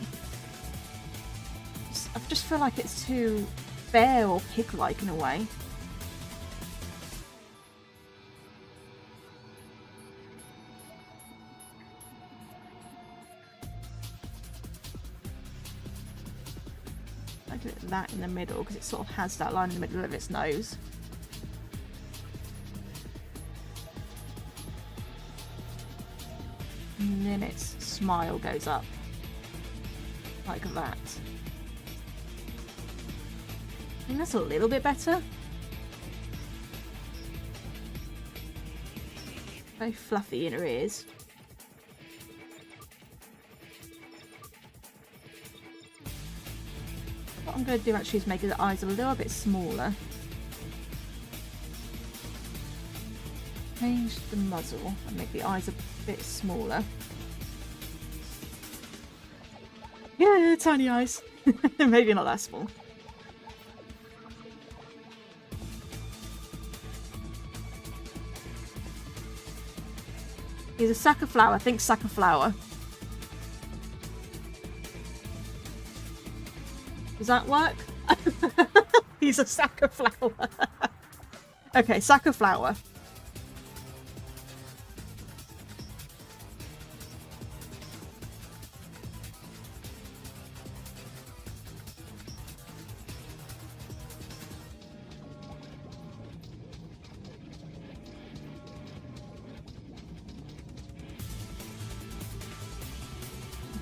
I just feel like it's too bear or pig-like in a way. That in the middle because it sort of has that line in the middle of its nose. And then its smile goes up like that. I think that's a little bit better. Very fluffy in her ears. What I'm going to do actually is make the eyes a little bit smaller. Change the muzzle and make the eyes a bit smaller. Yeah, tiny eyes. Maybe not that small. He's a sack of flour. Think sack of flour. Does that work? He's a sack of flour. Okay, sack of flour.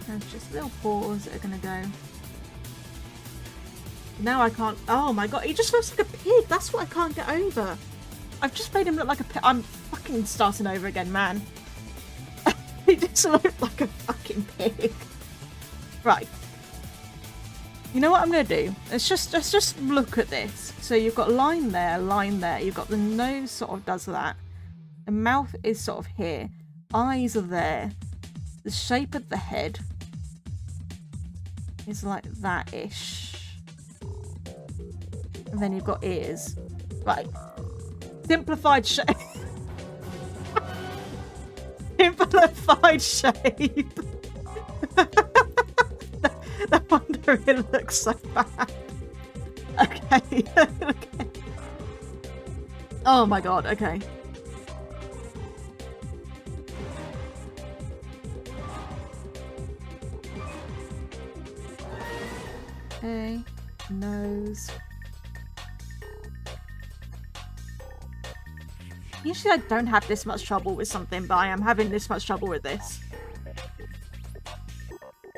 There's just little paws that are going to go. Now I can't. Oh my god, he just looks like a pig. That's what I can't get over. I've just made him look like a pig. I'm fucking starting over again, man. He just looked like a fucking pig. Right. You know what I'm going to do? Let's just look at this. So you've got line there, line there. You've got the nose sort of does that. The mouth is sort of here. Eyes are there. The shape of the head is like that-ish. And then you've got ears. Right. Simplified shape. Simplified shape. No wonder it looks so bad. Okay. Okay. Oh my god, okay. Okay. Nose. Usually I don't have this much trouble with something, but I am having this much trouble with this.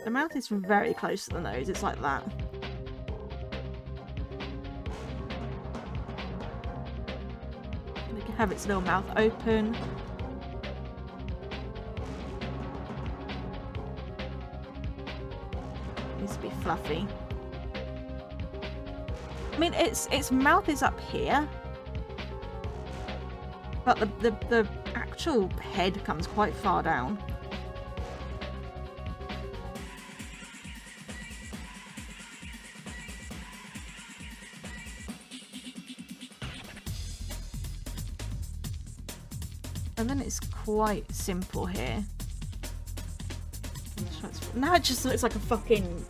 The mouth is very close to the nose, it's like that. It can have its little mouth open. fluffy. I mean, its mouth is up here, but the actual head comes quite far down. And then it's quite simple here. Now it just looks like a fucking...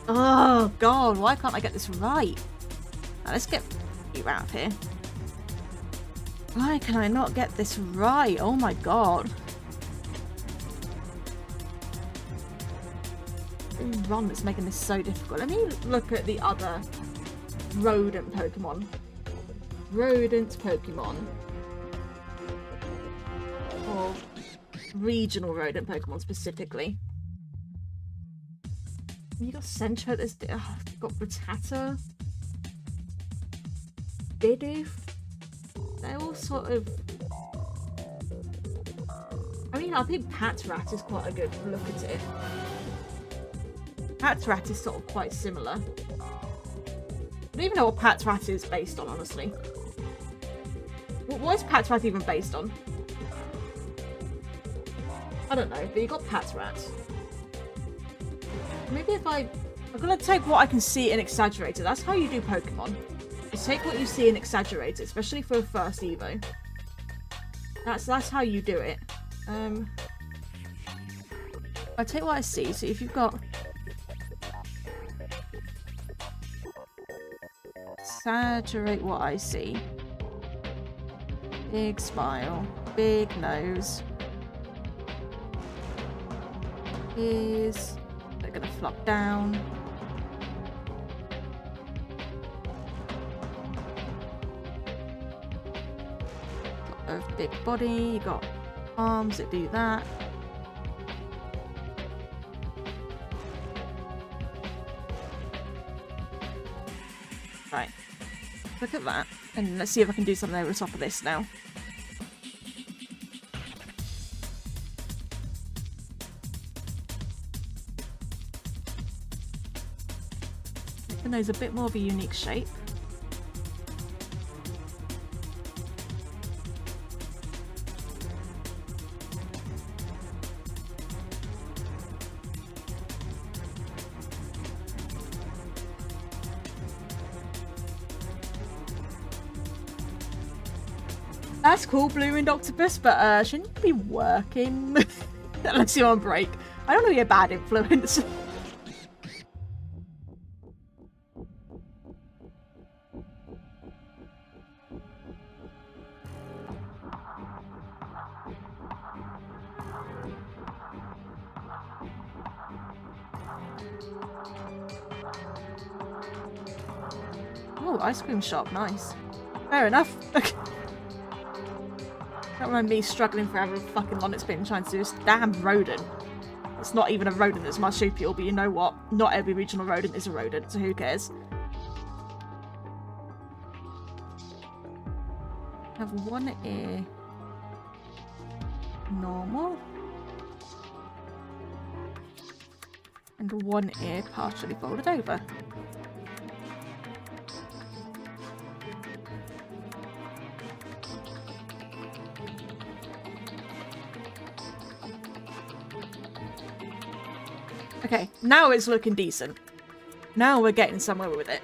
Oh god, why can't I get this right? Now, let's get you out of here. Why can I not get this right? Oh my god. Run that's making this so difficult. Let me look at the other rodent Pokemon. Rodent Pokemon. Or regional rodent Pokemon specifically. You got Centro, there's you've got Rattata, Bidoof. They're all sort of... I mean, I think Patrat is quite a good look at it. Patrat is sort of quite similar. I don't even know what Patrat is based on, honestly. What is Patrat even based on? I don't know, but you got Patrat. Maybe if I'm gonna take what I can see and exaggerate it. That's how you do Pokemon. Just take what you see and exaggerate it, especially for a first Evo. That's how you do it. I take what I see. So if you've got exaggerate what I see. Big smile, big nose. Ears. They're gonna flop down. Got a big body, you got arms that do that. Right. Look at that. And let's see if I can do something over the top of this now. The nose a bit more of a unique shape. That's cool, Blue-Winged Octopus, but shouldn't you be working? Unless you're on break. I don't want to be a bad influence. Oh, ice cream shop, nice. Fair enough. Don't mind me struggling for however fucking long it's been trying to do this damn rodent. It's not even a rodent, it's marsupial, but you know what? Not every regional rodent is a rodent, so who cares? Have one ear normal. And one ear partially folded over. Okay, now it's looking decent. Now we're getting somewhere with it.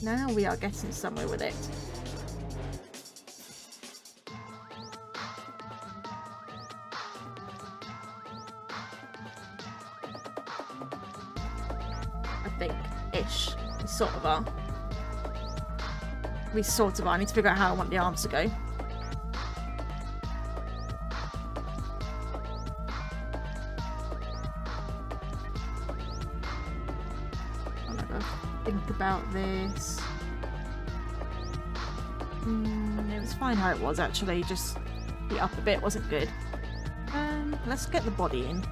Now we are getting somewhere with it. Ish. We sort of are. We sort of are. I need to figure out how I want the arms to go. I'm gonna think about this. It was fine how it was actually. Just the upper bit wasn't good. Let's get the body in.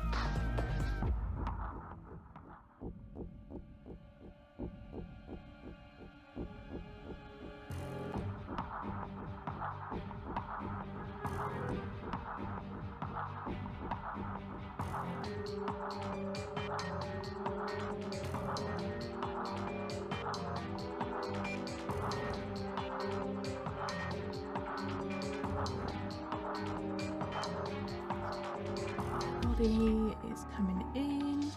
body is coming in.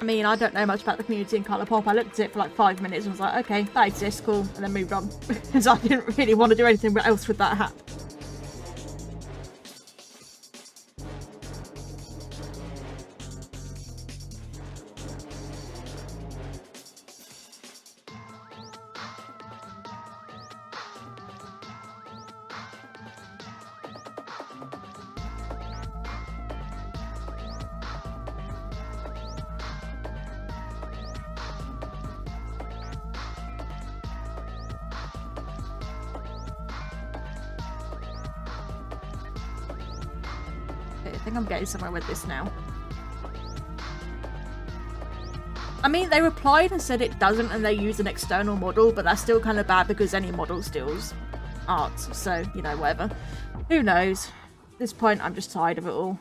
I mean, I don't know much about the community in Colourpop. I looked at it for like 5 minutes and was like, okay, that exists, cool, and then moved on. Because I didn't really want to do anything else with that hat. I think I'm getting somewhere with this now. I mean, they replied and said it doesn't and they use an external model, but that's still kind of bad because any model steals art, so, you know, whatever. Who knows? At this point, I'm just tired of it all.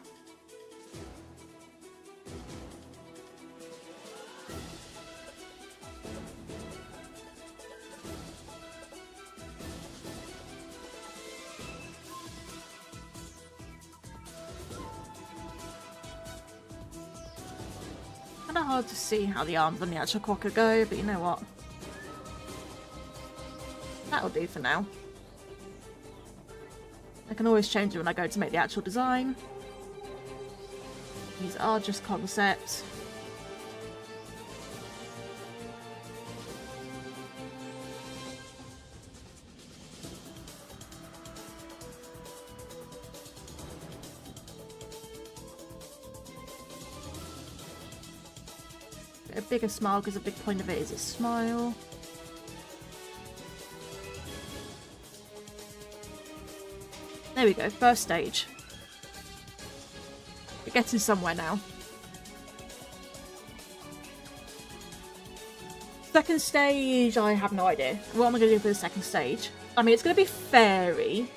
Hard to see how the arms on the actual quokka go, but you know what? That'll do for now. I can always change it when I go to make the actual design. These are just concepts. A bigger smile because a big point of it is a smile. There we go, first stage. We're getting somewhere now. Second stage, I have no idea. What am I going to do for the second stage? I mean, it's going to be fairy,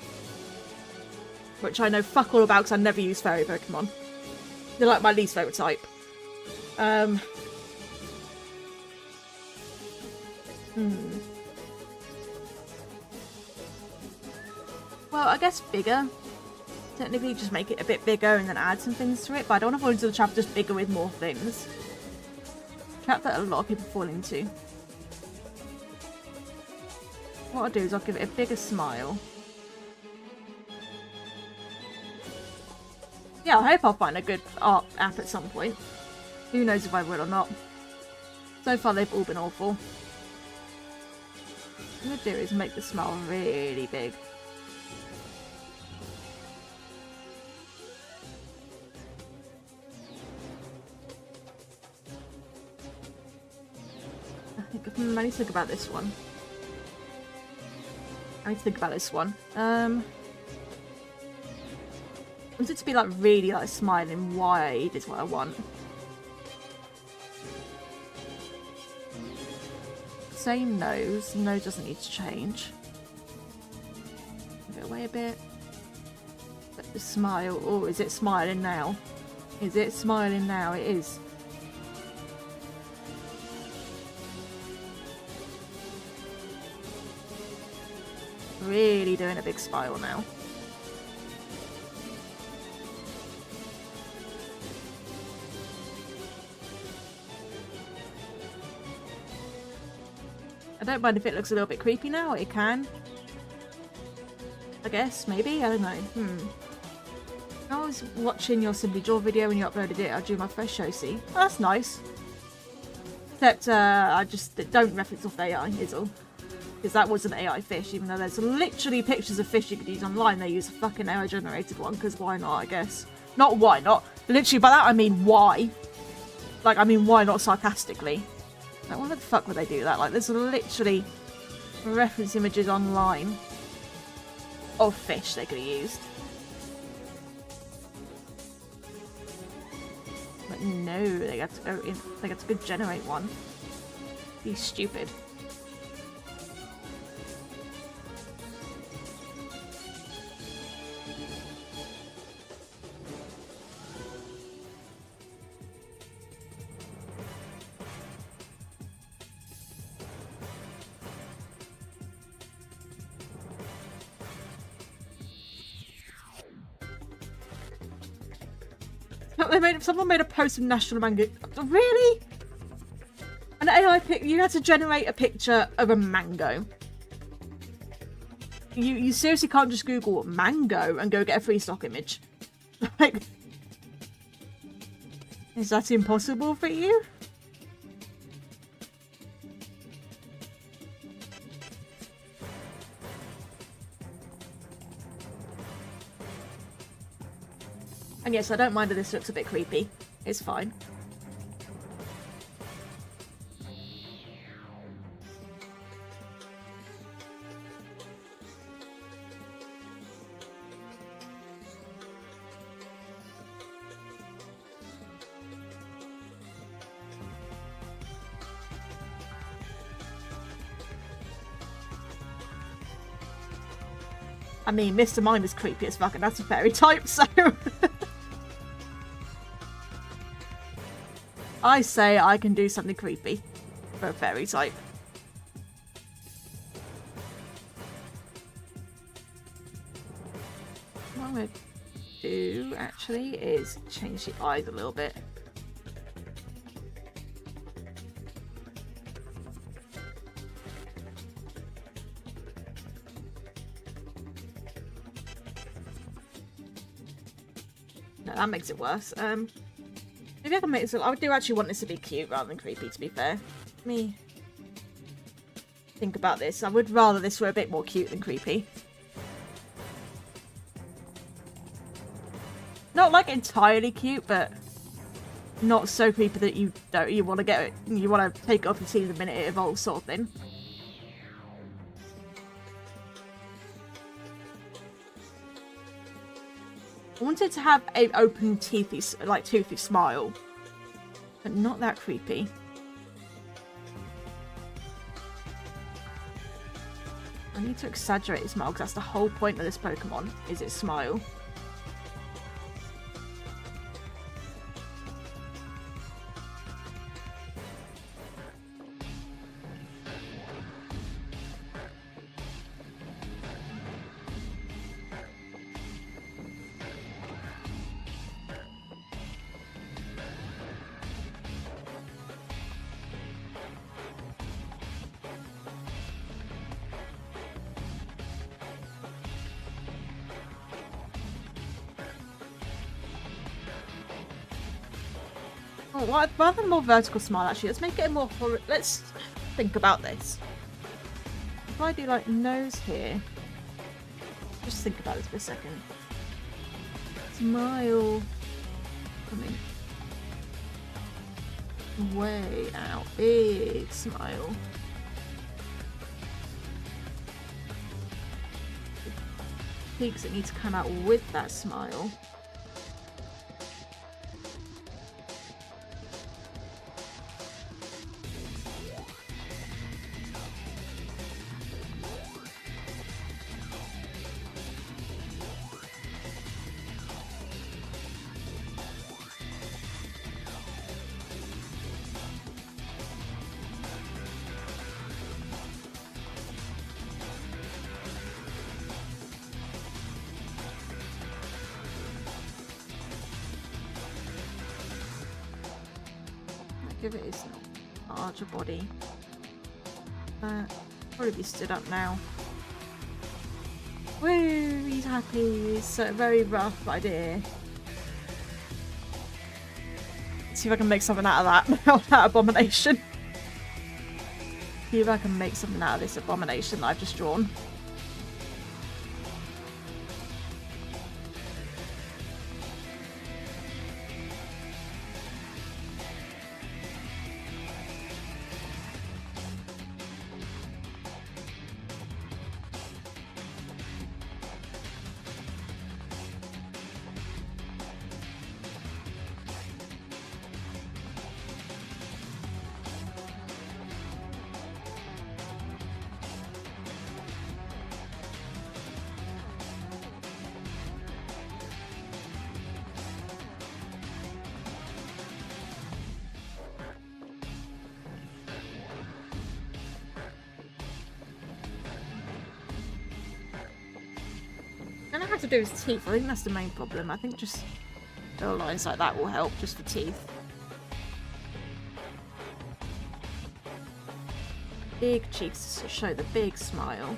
which I know fuck all about because I never use fairy Pokemon. They're like my least favourite type. Well, I guess bigger. Technically, just make it a bit bigger and then add some things to it, but I don't want to fall into the trap just bigger with more things. Trap that a lot of people fall into. What I'll do is I'll give it a bigger smile. Yeah, I hope I'll find a good art app at some point. Who knows if I will or not. So far, they've all been awful. What I'm going to do is make the smile really big. I need to think about this one. I need to think about this one. I want it to be like really like smiling wide is what I want. Same nose. Nose doesn't need to change. Move it away a bit. But the smile. Oh, is it smiling now? Is it smiling now? It is. Really doing a big smile now. I don't mind if it looks a little bit creepy now. It can. I guess, maybe? I don't know. I was watching your Simply Draw video when you uploaded it. I drew my first show, see? Oh, that's nice. Except, I just don't reference off AI, is all. Because that was an AI fish, even though there's literally pictures of fish you could use online. They use a fucking AI generated one, because why not, I guess. Not why not. Literally, by that I mean why. Like, I mean why not sarcastically. Like, why the fuck would they do that? Like, there's literally reference images online of fish they could have used. no, they got to go in. They got to go generate one. He's stupid. Someone made a post of National Mango. Really? An AI pic. You had to generate a picture of a mango. You seriously can't just Google mango and go get a free stock image. Like, is that impossible for you? And yes, I don't mind that this looks a bit creepy. It's fine. I mean, Mr. Mime is creepy as fuck, and that's a fairy type, so... I say I can do something creepy for a fairy type. What I'm going to do, actually, is change the eyes a little bit. No, that makes it worse. Maybe I can make this. I do actually want this to be cute rather than creepy, to be fair. Let me think about this. I would rather this were a bit more cute than creepy. Not like entirely cute, but not so creepy that you want to get it. You want to take it off your teeth the minute it evolves, sort of thing. I wanted to have a open teethy, like toothy smile, but not that creepy. I need to exaggerate his smile because that's the whole point of this Pokemon, is its smile. Well, rather than a more vertical smile, actually, let's make it a more let's think about this. If I do like nose here, just think about this for a second. Smile coming way out, big smile. Cheeks that need to come out with that smile. Give it his larger body. Probably be stood up now. Woo! He's happy. It's a very rough idea. Let's see if I can make something out of that. That abomination. See if I can make something out of this abomination that I've just drawn. don't know how to do his teeth. I think that's the main problem. I think just little lines like that will help, just for teeth. Big cheeks to show the big smile.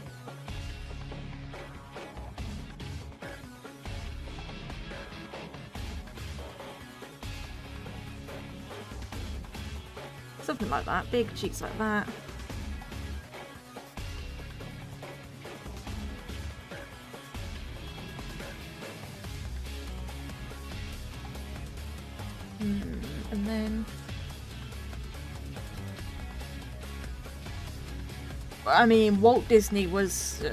Something like that. Big cheeks like that. And then... I mean, Walt Disney was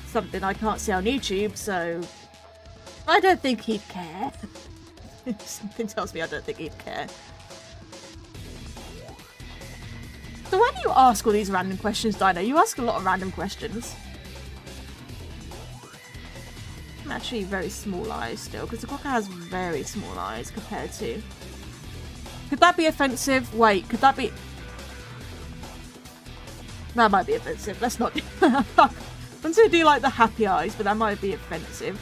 something I can't see on YouTube, so... I don't think he'd care. Something tells me I don't think he'd care. So why do you ask all these random questions, Dino? You ask a lot of random questions. I'm actually very small eyes still, because the Quokka has very small eyes compared to... Could that be offensive? Wait, could that be... That might be offensive. Let's not do that. I want to do like the happy eyes, but that might be offensive.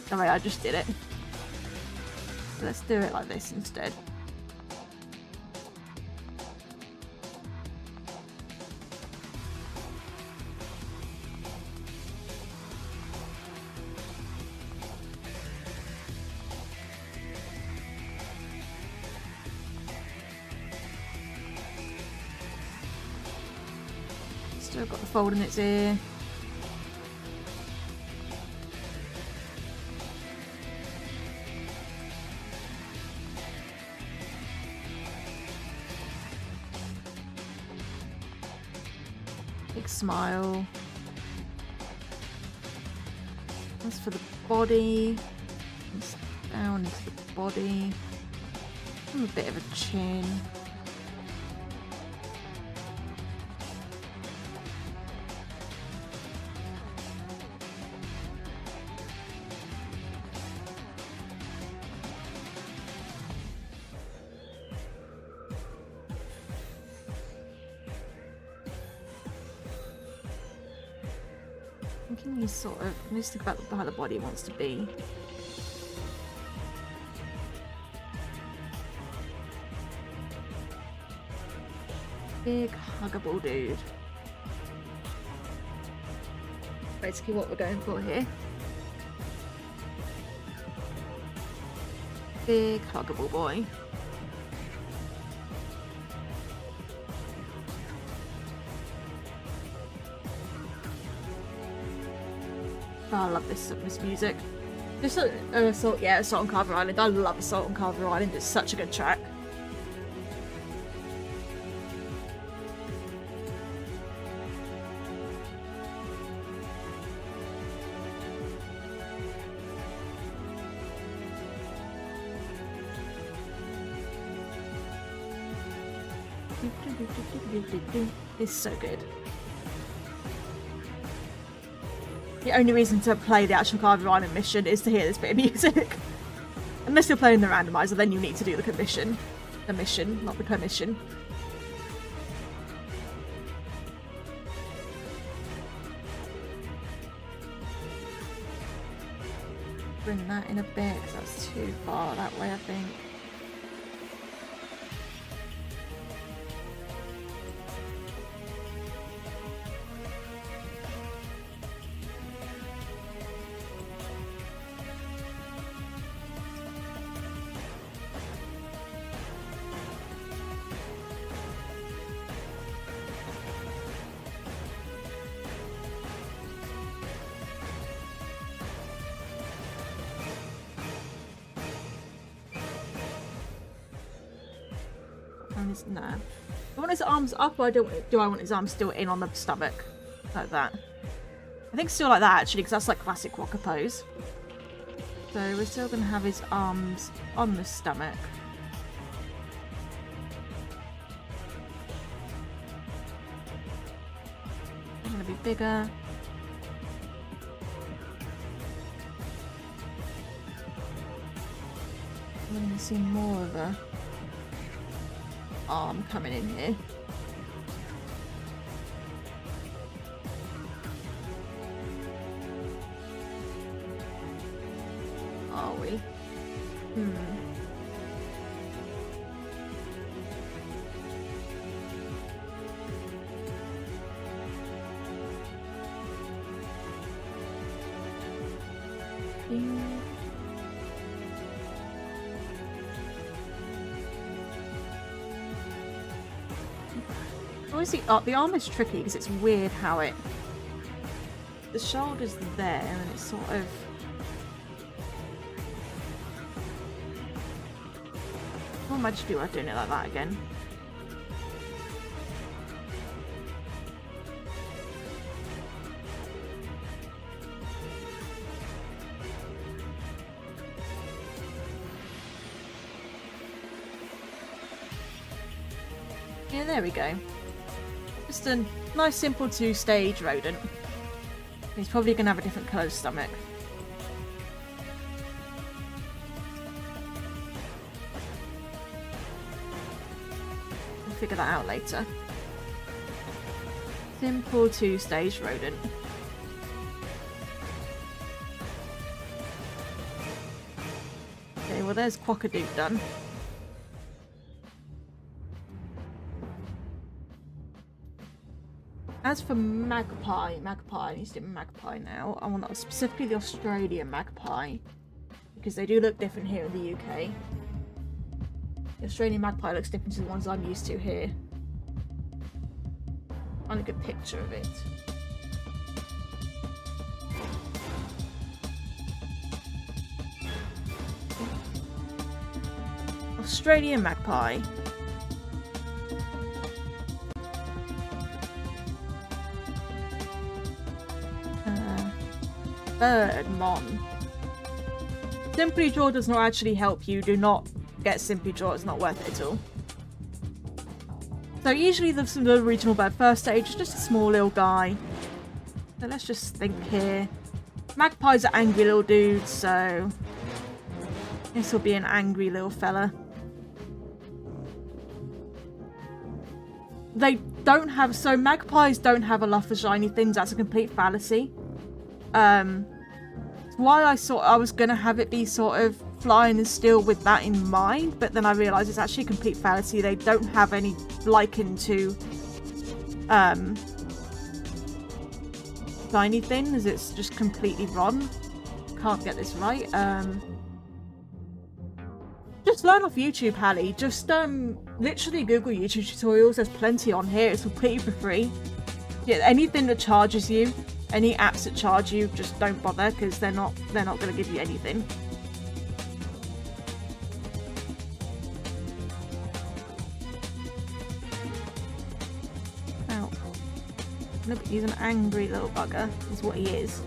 No way, I just did it. Let's do it like this instead. Still got the fold in its ear. Big smile. That's for the body. It's down into the body. And a bit of a chin. Sort of, let's think about how the body wants to be. Big huggable dude. Basically what we're going for here. Big huggable boy. Oh, I love this music. Just Assault on Carver Island. I love Assault on Carver Island. It's such a good track. It's so good. The only reason to play the actual Carver Island mission is to hear this bit of music. Unless you're playing the randomizer, then you need to do the commission. The mission, not the commission. Bring that in a bit, because that's too far that way, I think. No. I want his arms up, or do I want his arms still in on the stomach? Like that. I think still like that, actually, because that's like classic Quokka pose. So we're still going to have his arms on the stomach. They're going to be bigger. We're going to see more of a arm coming in here. are we? Always the arm is tricky because it's weird how the shoulder's there and it's sort of. What might just be worth doing it like that again? Yeah, there we go. Just a nice simple 2-stage rodent. He's probably going to have a different coloured stomach. We'll figure that out later. Simple 2-stage rodent. Okay, well there's Quackadook done. As for magpie needs to be magpie now. I want specifically the Australian magpie because they do look different here in the UK. The Australian magpie looks different to the ones I'm used to here. Find a good picture of it. Australian magpie. Birdmon. Simply Draw does not actually help you. Do not get Simply Draw. It's not worth it at all. So usually the regional bird first stage is just a small little guy. So let's just think here. Magpies are angry little dudes, so this will be an angry little fella. They don't have, so magpies don't have a love for shiny things. That's a complete fallacy. Why I was gonna have it be sort of flying and still with that in mind, but then I realised it's actually a complete fallacy. They don't have any liking to shiny things. It's just completely wrong. Can't get this right. Just learn off YouTube, Hallie. Just literally Google YouTube tutorials. There's plenty on here. It's completely for free. Yeah, anything that charges you. Any apps that charge you, just don't bother because they're not going to give you anything. Ow. Look, he's an angry little bugger, is what he is.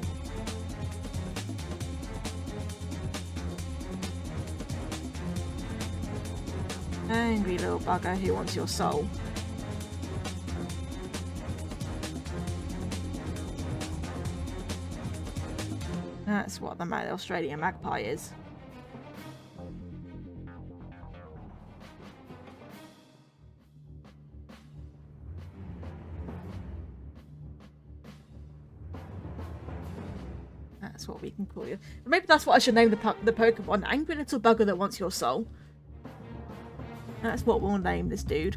Angry little bugger who wants your soul. That's what the Australian magpie is. That's what we can call you. Maybe that's what I should name the Pokemon. Angry little bugger that wants your soul. That's what we'll name this dude.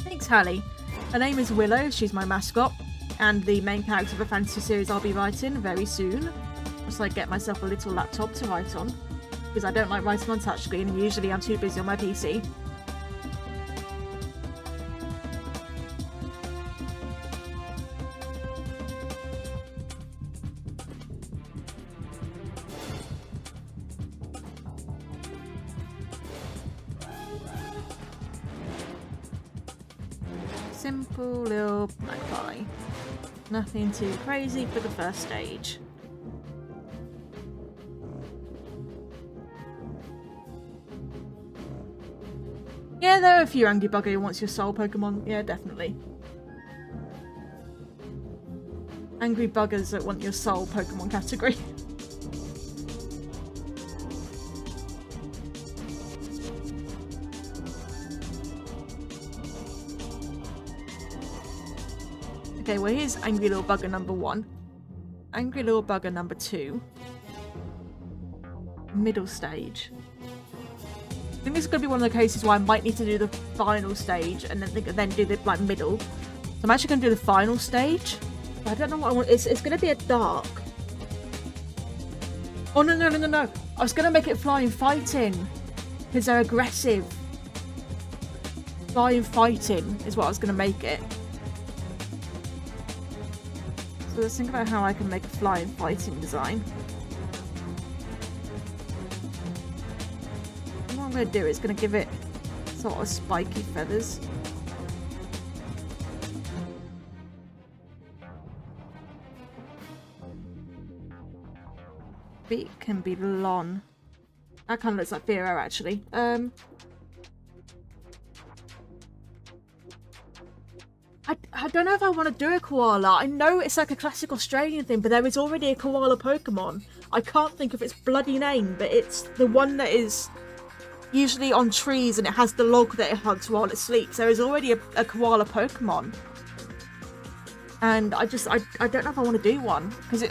Thanks, Hallie. Her name is Willow. She's my mascot and the main character of a fantasy series I'll be writing very soon. Once I get myself a little laptop to write on, because I don't like writing on touchscreen and usually I'm too busy on my PC. Simple little magpie. Nothing too crazy for the first stage. Yeah, there are a few angry bugger who wants your soul Pokemon. Yeah, definitely. Angry buggers that want your soul Pokemon category. Okay, well here's Angry Little Bugger number 1. Angry Little Bugger number 2. Middle stage. I think this is going to be one of the cases where I might need to do the final stage and then do the like middle. So I'm actually going to do the final stage. I don't know what I want. It's going to be a dark. Oh no. I was going to make it flying fighting because they're aggressive. Flying fighting is what I was going to make it. So let's think about how I can make a flying fighting design. What I'm going to do is going to give it sort of spiky feathers. Beak can be long. That kind of looks like Firo actually. I don't know if I want to do a koala. I know it's like a classic Australian thing, but there is already a koala Pokemon. I can't think of its bloody name, but it's the one that is usually on trees and it has the log that it hugs while it sleeps. There is already a koala Pokemon. And I don't know if I want to do one. Because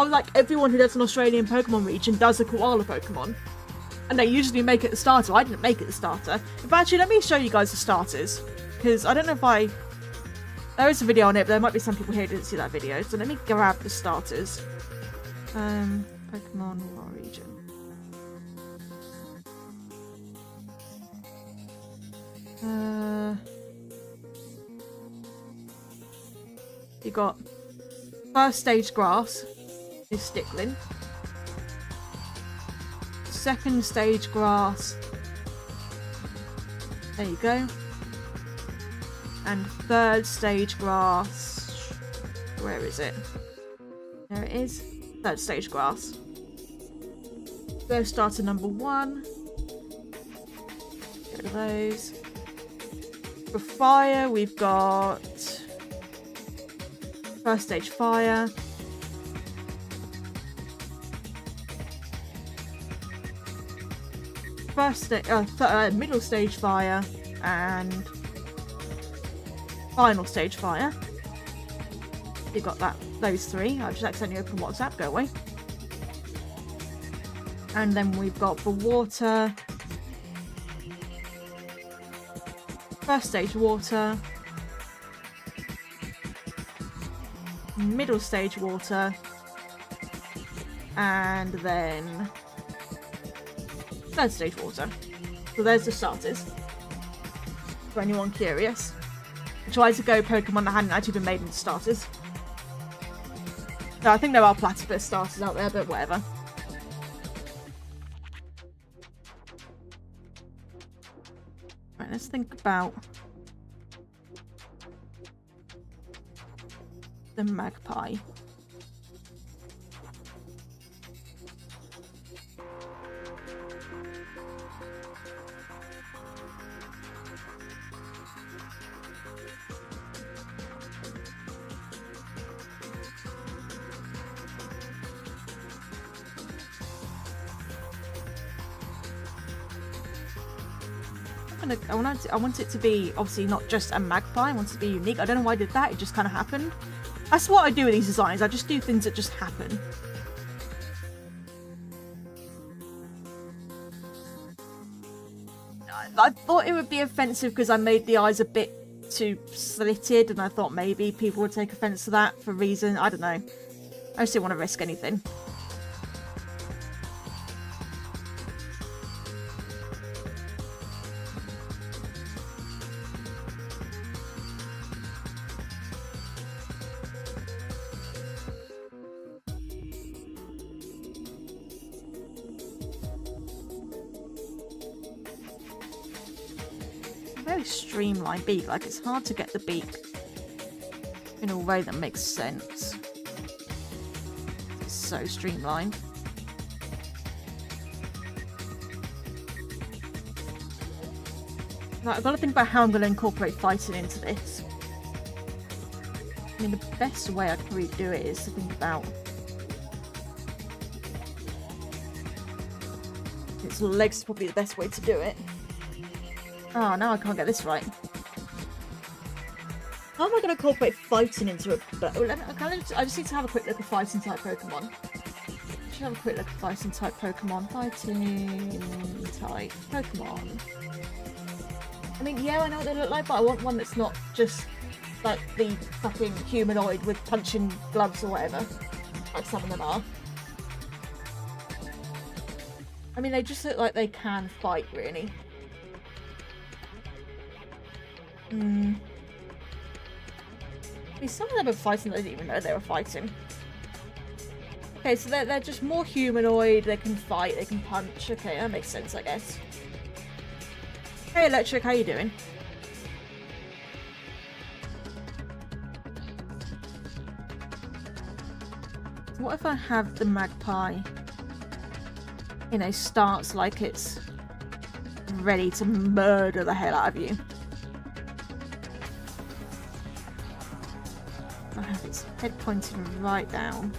like everyone who does an Australian Pokemon region does a koala Pokemon. And they usually make it the starter. I didn't make it the starter. But actually, let me show you guys the starters. Because I don't know if there is a video on it, but there might be some people here who didn't see that video. So let me grab the starters. Pokemon region. You got first stage grass is Stickling. Second stage grass. There you go. And third stage grass. Where is it? There it is. Third stage grass. First starter number 1. Get rid of those. For fire, we've got first stage fire. Middle stage fire and final stage fire. You got those 3. I just accidentally opened WhatsApp. Go away. And then we've got for water. First stage water. Middle stage water. And then third stage water. So there's the starters. For anyone curious. I tried to go Pokemon that hadn't actually been made into starters. So I think there are platypus starters out there, but whatever. Right, let's think about the magpie. I want it to be obviously not just a magpie. I want it to be unique. I don't know why I did that. It just kind of happened. That's what I do with these designs. I just do things that just happen. I thought it would be offensive because I made the eyes a bit too slitted, and I thought maybe people would take offense to that for a reason. I don't know. I just didn't want to risk anything. Streamlined beak, like it's hard to get the beak in a way that makes sense. It's so streamlined. Right, I've got to think about how I'm going to incorporate fighting into this. I mean, the best way I could really do it is to think about its legs is probably the best way to do it. Oh, now I can't get this right. How am I going to incorporate fighting into it? I just need to have a quick look at fighting type Pokemon. Should have a quick look at fighting type Pokemon. Fighting type Pokemon. I mean, yeah, I know what they look like, but I want one that's not just like the fucking humanoid with punching gloves or whatever, like some of them are. I mean, they just look like they can fight, really. I mean, some of them are fighting that I didn't even know they were fighting. Okay, so they're just more humanoid, they can fight, they can punch. Okay, that makes sense, I guess. Hey Electric, how you doing? So what if I have the magpie in a stance like it's ready to murder the hell out of you? I have its head pointing right down.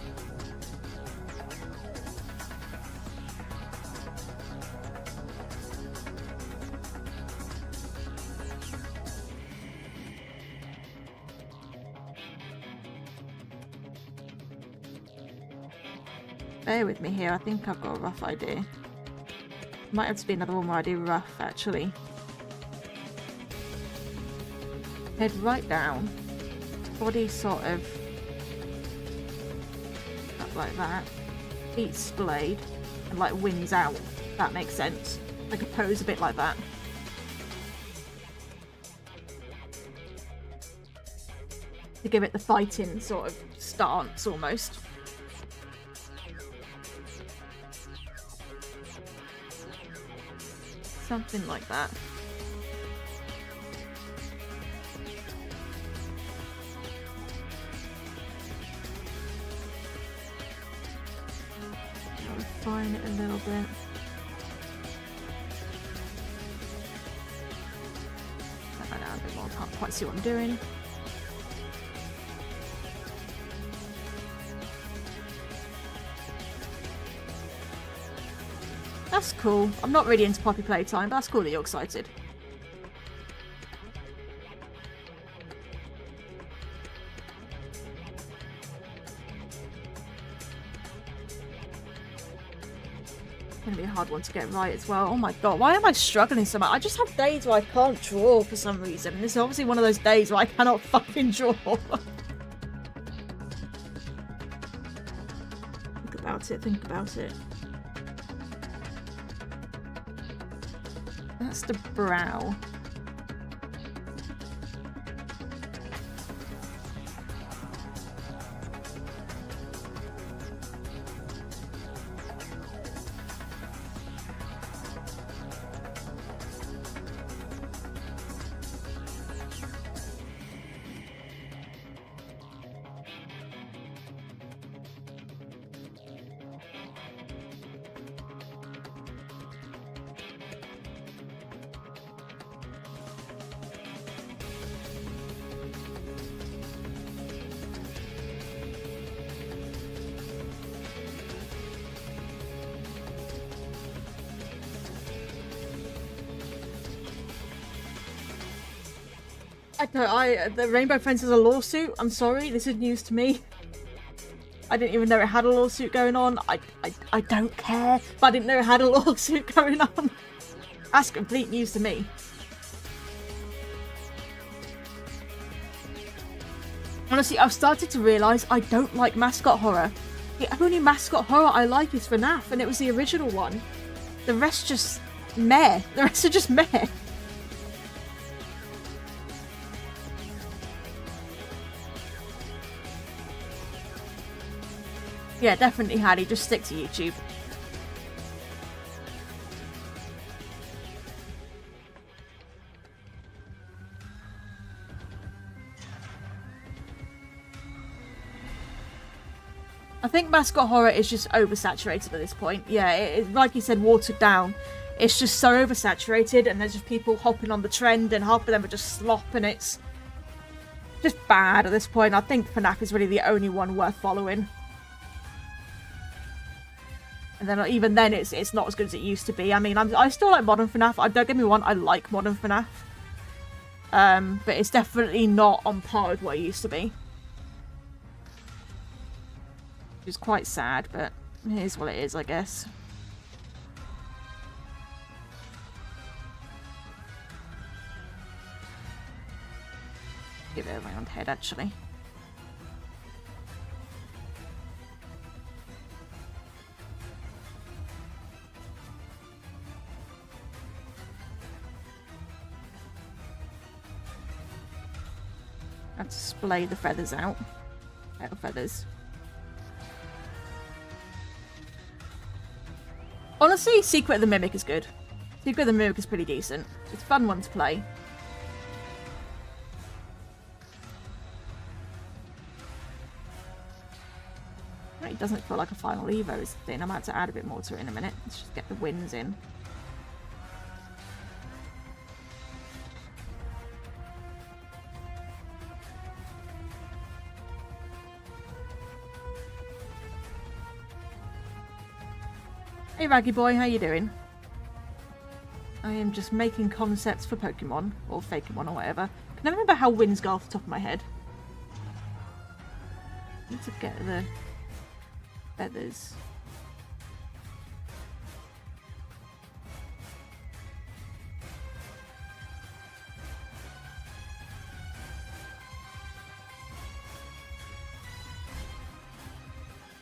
Bear with me here, I think I've got a rough idea. Might have to be another one where I do rough, actually. Head right down. Body sort of up like that. Feet splayed. And like wings out. That makes sense. Like a pose a bit like that. To give it the fighting sort of stance almost. Something like that. I'll refine it a little bit. Set that down a bit more. I can't quite see what I'm doing. That's cool. I'm not really into Poppy Playtime, but that's cool that you're excited. It's gonna be a hard one to get right as well. Oh my god, why am I struggling so much? I just have days where I can't draw for some reason. And this is obviously one of those days where I cannot fucking draw. Think about it, think about it. That's the brow. The Rainbow Fence is a lawsuit. I'm sorry, this is news to me. I didn't even know it had a lawsuit going on. I don't care, but I didn't know it had a lawsuit going on. That's complete news to me. Honestly, I've started to realise I don't like mascot horror. The only mascot horror I like is FNAF, and it was the original one. The rest just meh. The rest are just meh. Yeah, definitely, Hattie. Just stick to YouTube. I think mascot horror is just oversaturated at this point. Yeah, like you said, watered down. It's just so oversaturated, and there's just people hopping on the trend, and half of them are just slop, and it's just bad at this point. I think FNAF is really the only one worth following. And then even then, it's not as good as it used to be. I mean, I still like modern FNAF. Don't get me wrong, I like modern FNAF. But it's definitely not on par with what it used to be. Which is quite sad, but it is what it is, I guess. Give it a round head, actually. I have to splay the feathers out. Metal feathers. Honestly, Secret of the Mimic is good. Secret of the Mimic is pretty decent. It's a fun one to play. It doesn't feel like a final Evo is the thing. I'm about to add a bit more to it in a minute. Let's just get the winds in. Hey Raggy boy, how you doing? I am just making concepts for Pokemon, or Fakemon, or whatever. I can never remember how winds go off the top of my head. I need to get the feathers.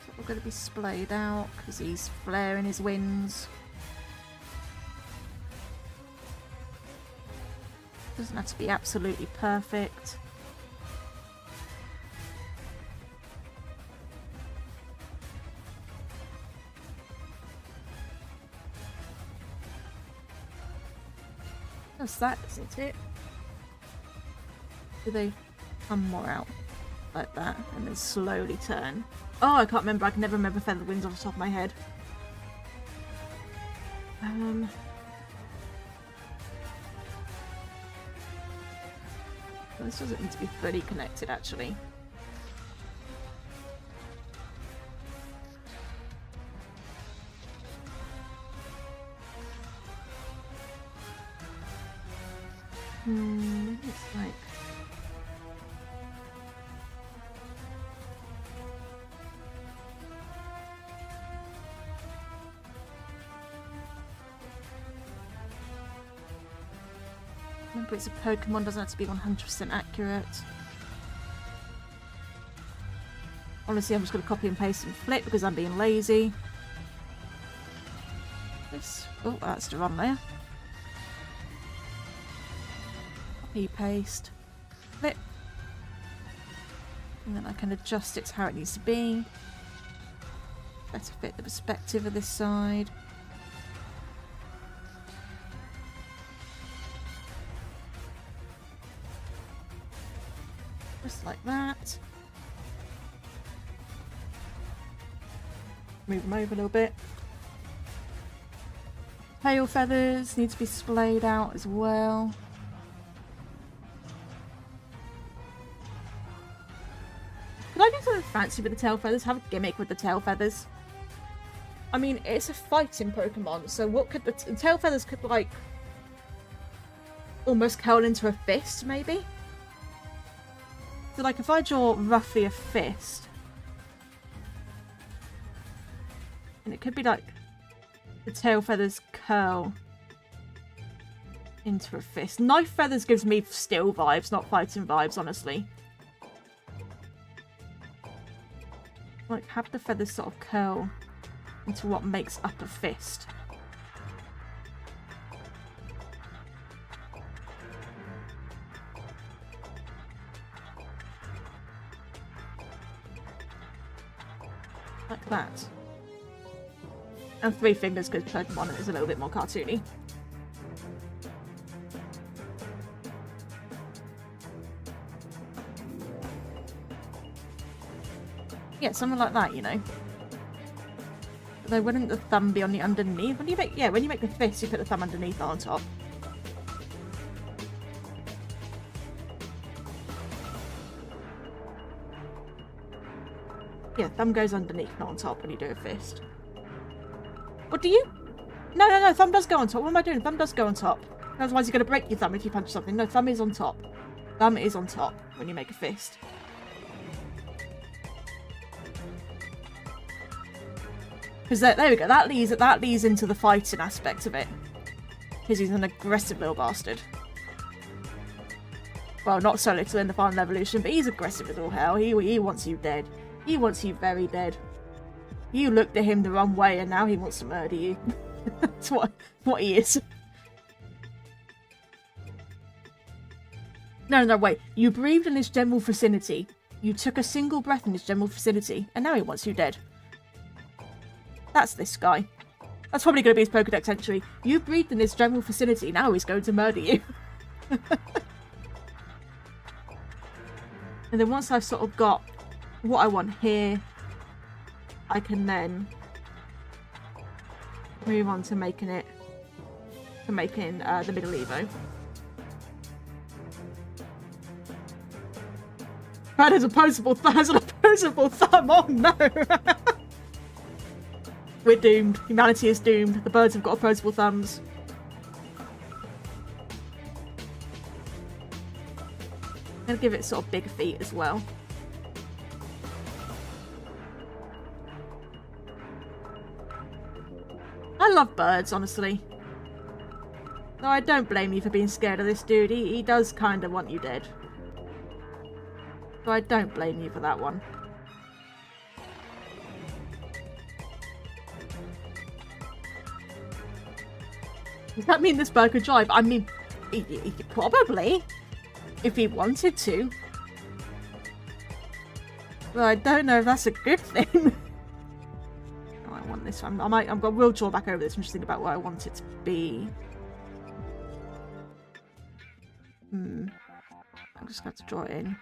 So we're going to be splayed out because he's flaring his wings. Doesn't have to be absolutely perfect. That's that, isn't it? Do they come more out like that and then slowly turn? Oh, I can't remember. I can never remember feather wings off the top of my head. This doesn't need to be fully connected, actually. Maybe it's like... Remember, it's a Pokemon, doesn't have to be 100% accurate. Honestly, I'm just going to copy and paste and flip because I'm being lazy. This... Oh, that's the wrong layer. Copy, paste, flip. And then I can adjust it to how it needs to be. Better fit the perspective of this side. Just like that. Move them over a little bit. Tail feathers need to be splayed out as well. Could I do something fancy with the tail feathers? Have a gimmick with the tail feathers? I mean, it's a fighting Pokemon, so what could the tail feathers could, like, almost curl into a fist, maybe? So, like, if I draw roughly a fist, and it could be like the tail feathers curl into a fist. Knife feathers gives me steel vibes, not fighting vibes, honestly. Like, have the feathers sort of curl into what makes up a fist. Like that. And 3 fingers because Pokemon is a little bit more cartoony. Yeah, something like that, you know. Though wouldn't the thumb be on the underneath? When you make, yeah, when you make the fist, you put the thumb underneath on top. Yeah, thumb goes underneath, not on top when you do a fist. What do you? No, thumb does go on top. What am I doing? Thumb does go on top. Otherwise, you're going to break your thumb if you punch something. No, thumb is on top. Thumb is on top when you make a fist. Because there we go. That leads into the fighting aspect of it. Because he's an aggressive little bastard. Well, not so little in the final evolution, but he's aggressive as all hell. He wants you dead. He wants you very dead. You looked at him the wrong way, and now he wants to murder you. That's what he is. No, wait. You breathed in his general vicinity. You took a single breath in his general vicinity, and now he wants you dead. That's this guy. That's probably going to be his Pokédex entry. You breathed in his general vicinity, now he's going to murder you. And then once I've sort of got what I want here, I can then move on to making the middle Evo. That is an opposable thumb. Oh no! We're doomed. Humanity is doomed. The birds have got opposable thumbs. I'm gonna give it sort of big feet as well. I love birds, honestly. No, I don't blame you for being scared of this dude. He does kind of want you dead. So I don't blame you for that one. Does that mean this bird could drive? I mean, he could probably, if he wanted to. But I don't know if that's a good thing. Oh, I want this one. I've got a real drawback over this. I'm just thinking about what I want it to be. I'm just going to draw it in.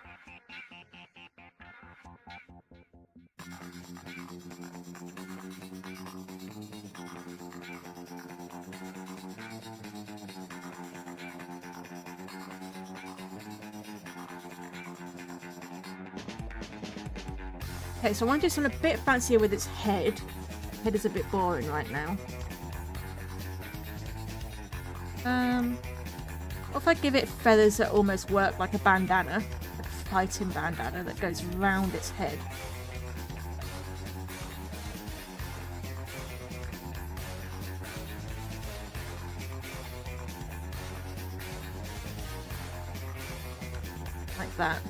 Okay, so I want to do something a bit fancier with its head. Head is a bit boring right now. What if I give it feathers that almost work like a bandana? Like a fighting bandana that goes round its head. Like that.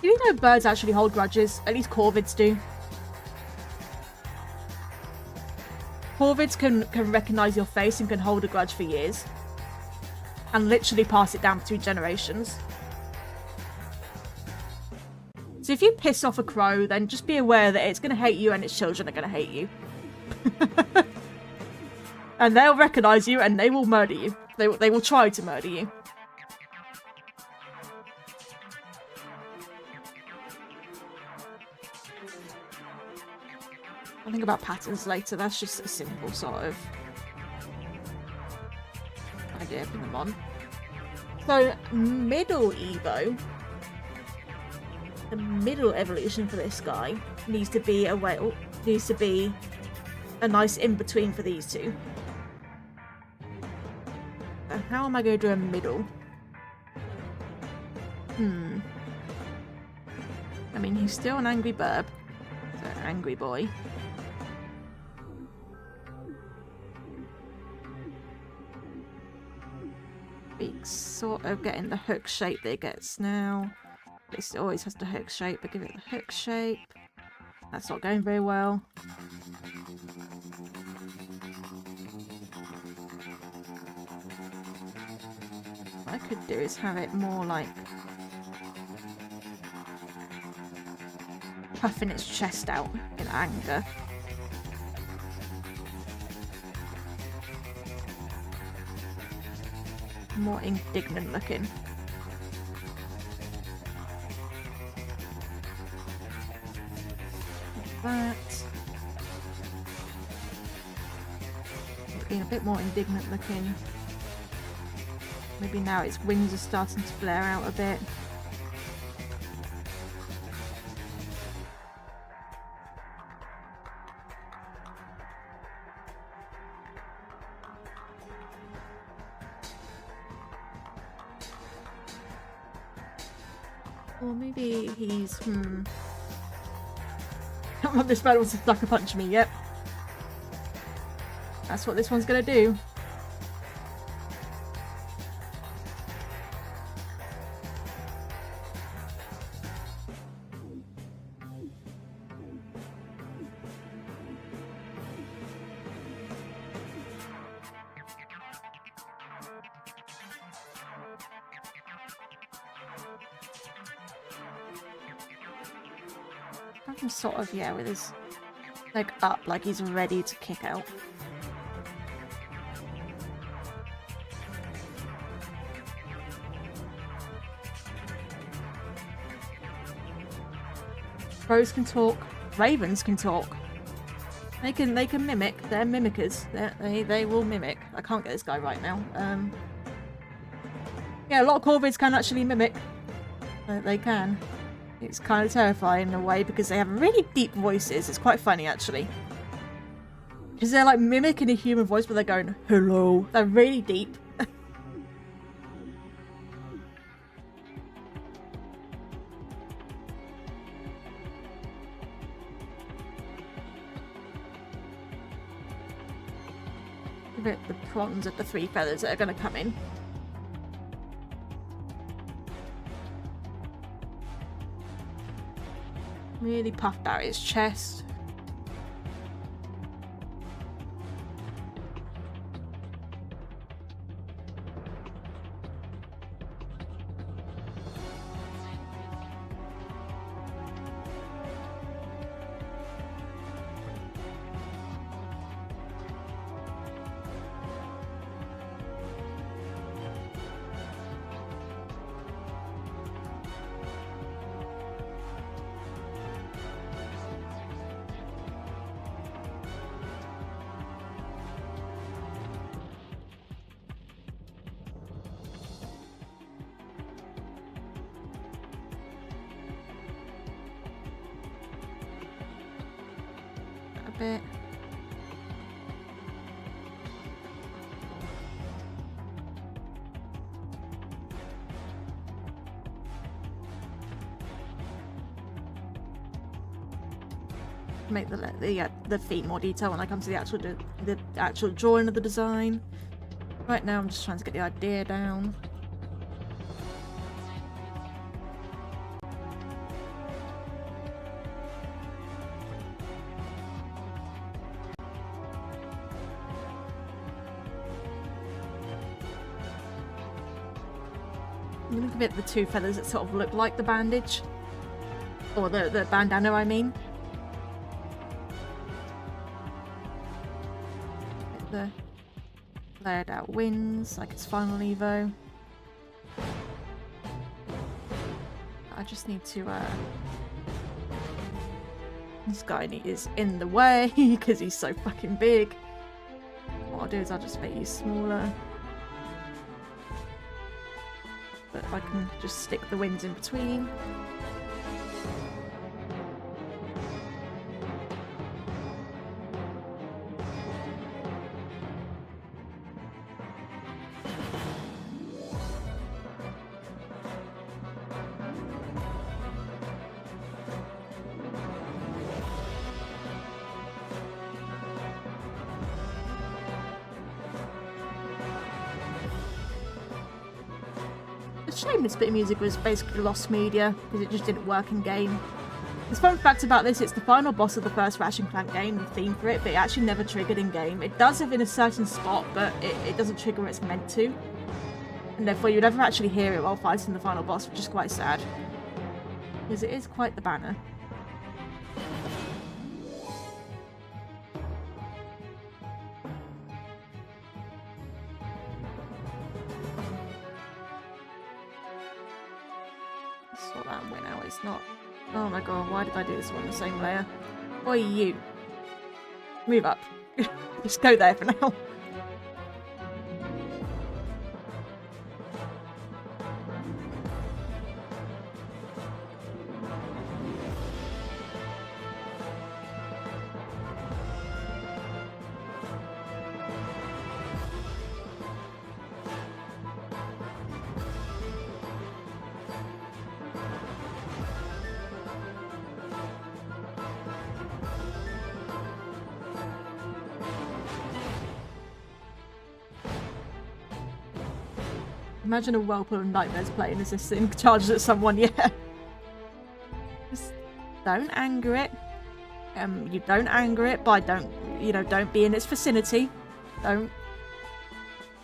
You know birds actually hold grudges. At least corvids do. Corvids can recognise your face and can hold a grudge for years. And literally pass it down between generations. So if you piss off a crow, then just be aware that it's going to hate you and its children are going to hate you. And they'll recognise you and they will murder you. They will try to murder you. I'll think about patterns later. That's just a simple sort of idea for them on. So, middle Evo. The middle evolution for this guy needs to be a whale. Needs to be a nice in-between for these two. So how am I going to do a middle? I mean, he's still an angry burb. So, angry boy. He's sort of getting the hook shape that it gets now. It always has the hook shape, but give it the hook shape. That's not going very well. What I could do is have it more like puffing its chest out in anger. More indignant looking. Like that. Being a bit more indignant looking. Maybe now its wings are starting to flare out a bit. Or maybe he's, This bird wants to sucker punch me, yep. That's what this one's gonna do. I'm sort of, yeah, with his leg up, like he's ready to kick out. Crows can talk. Ravens can talk. They can mimic. They're mimickers. They will mimic. I can't get this guy right now. Yeah, a lot of corvids can actually mimic. They can. It's kind of terrifying in a way because they have really deep voices. It's quite funny actually. Because they're like mimicking a human voice but they're going, hello. They're really deep. Give it the prawns of the 3 feathers that are going to come in. Really puffed out his chest. Bit. Make the feet more detail when I come to the actual drawing of the design. Right now I'm just trying to get the idea down. I'm gonna give it the 2 feathers that sort of look like the bandage. Or the bandana, I mean. Get the flared out wings, like its final evo. I just need to, this guy is in the way, because he's so fucking big. What I'll do is I'll just make you smaller. But I can just stick the wings in between. Shame this bit of music was basically lost media because it just didn't work in game. The fun fact about this, it's the final boss of the first Ratchet & Clank game, the theme for it, but it actually never triggered in game. It does if in a certain spot, but it doesn't trigger where it's meant to. And therefore you never actually hear it while fighting the final boss, which is quite sad. Because it is quite the banner. Sort that win out, it's not... Oh my god, why did I do this one on the same layer? Oi, you. Move up. Just go there for now. Imagine a whirlpool of nightmares playing as this thing charges at someone, yeah. Just don't anger it. You don't anger it by don't be in its vicinity. Don't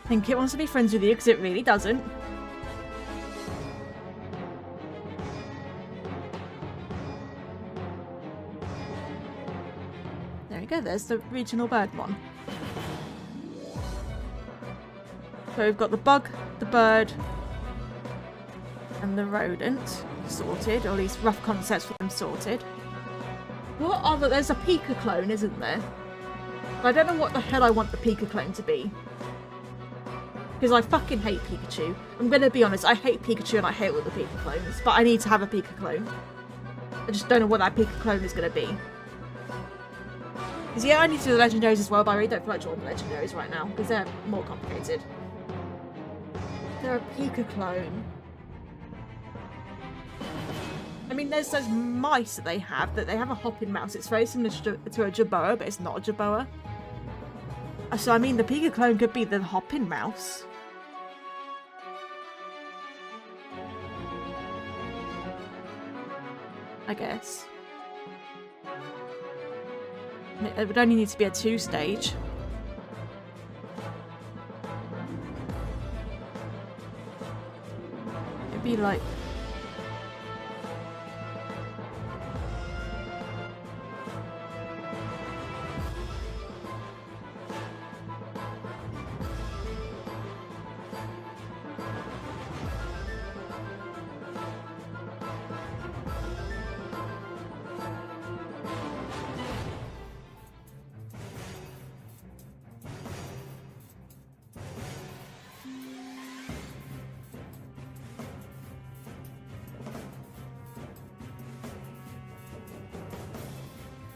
think it wants to be friends with you, because it really doesn't. There we go, there's the regional bird one. So we've got the bug, the bird, and the rodent sorted, or at least rough concepts for them sorted. What other... There's a Pika clone, isn't there? I don't know what the hell I want the Pika clone to be. Because I fucking hate Pikachu. I'm gonna be honest, I hate Pikachu and I hate all the Pika clones, but I need to have a Pika clone. I just don't know what that Pika clone is gonna be. Because yeah, I need to do the legendaries as well, but I really don't feel like drawing the legendaries right now, because they're more complicated. They're a Pika clone. I mean, there's those mice that they have a hopping mouse. It's very similar to a Jerboa, but it's not a Jerboa. So, I mean, the Pika clone could be the hopping mouse. I guess. It would only need to be a 2-stage. It'd be like...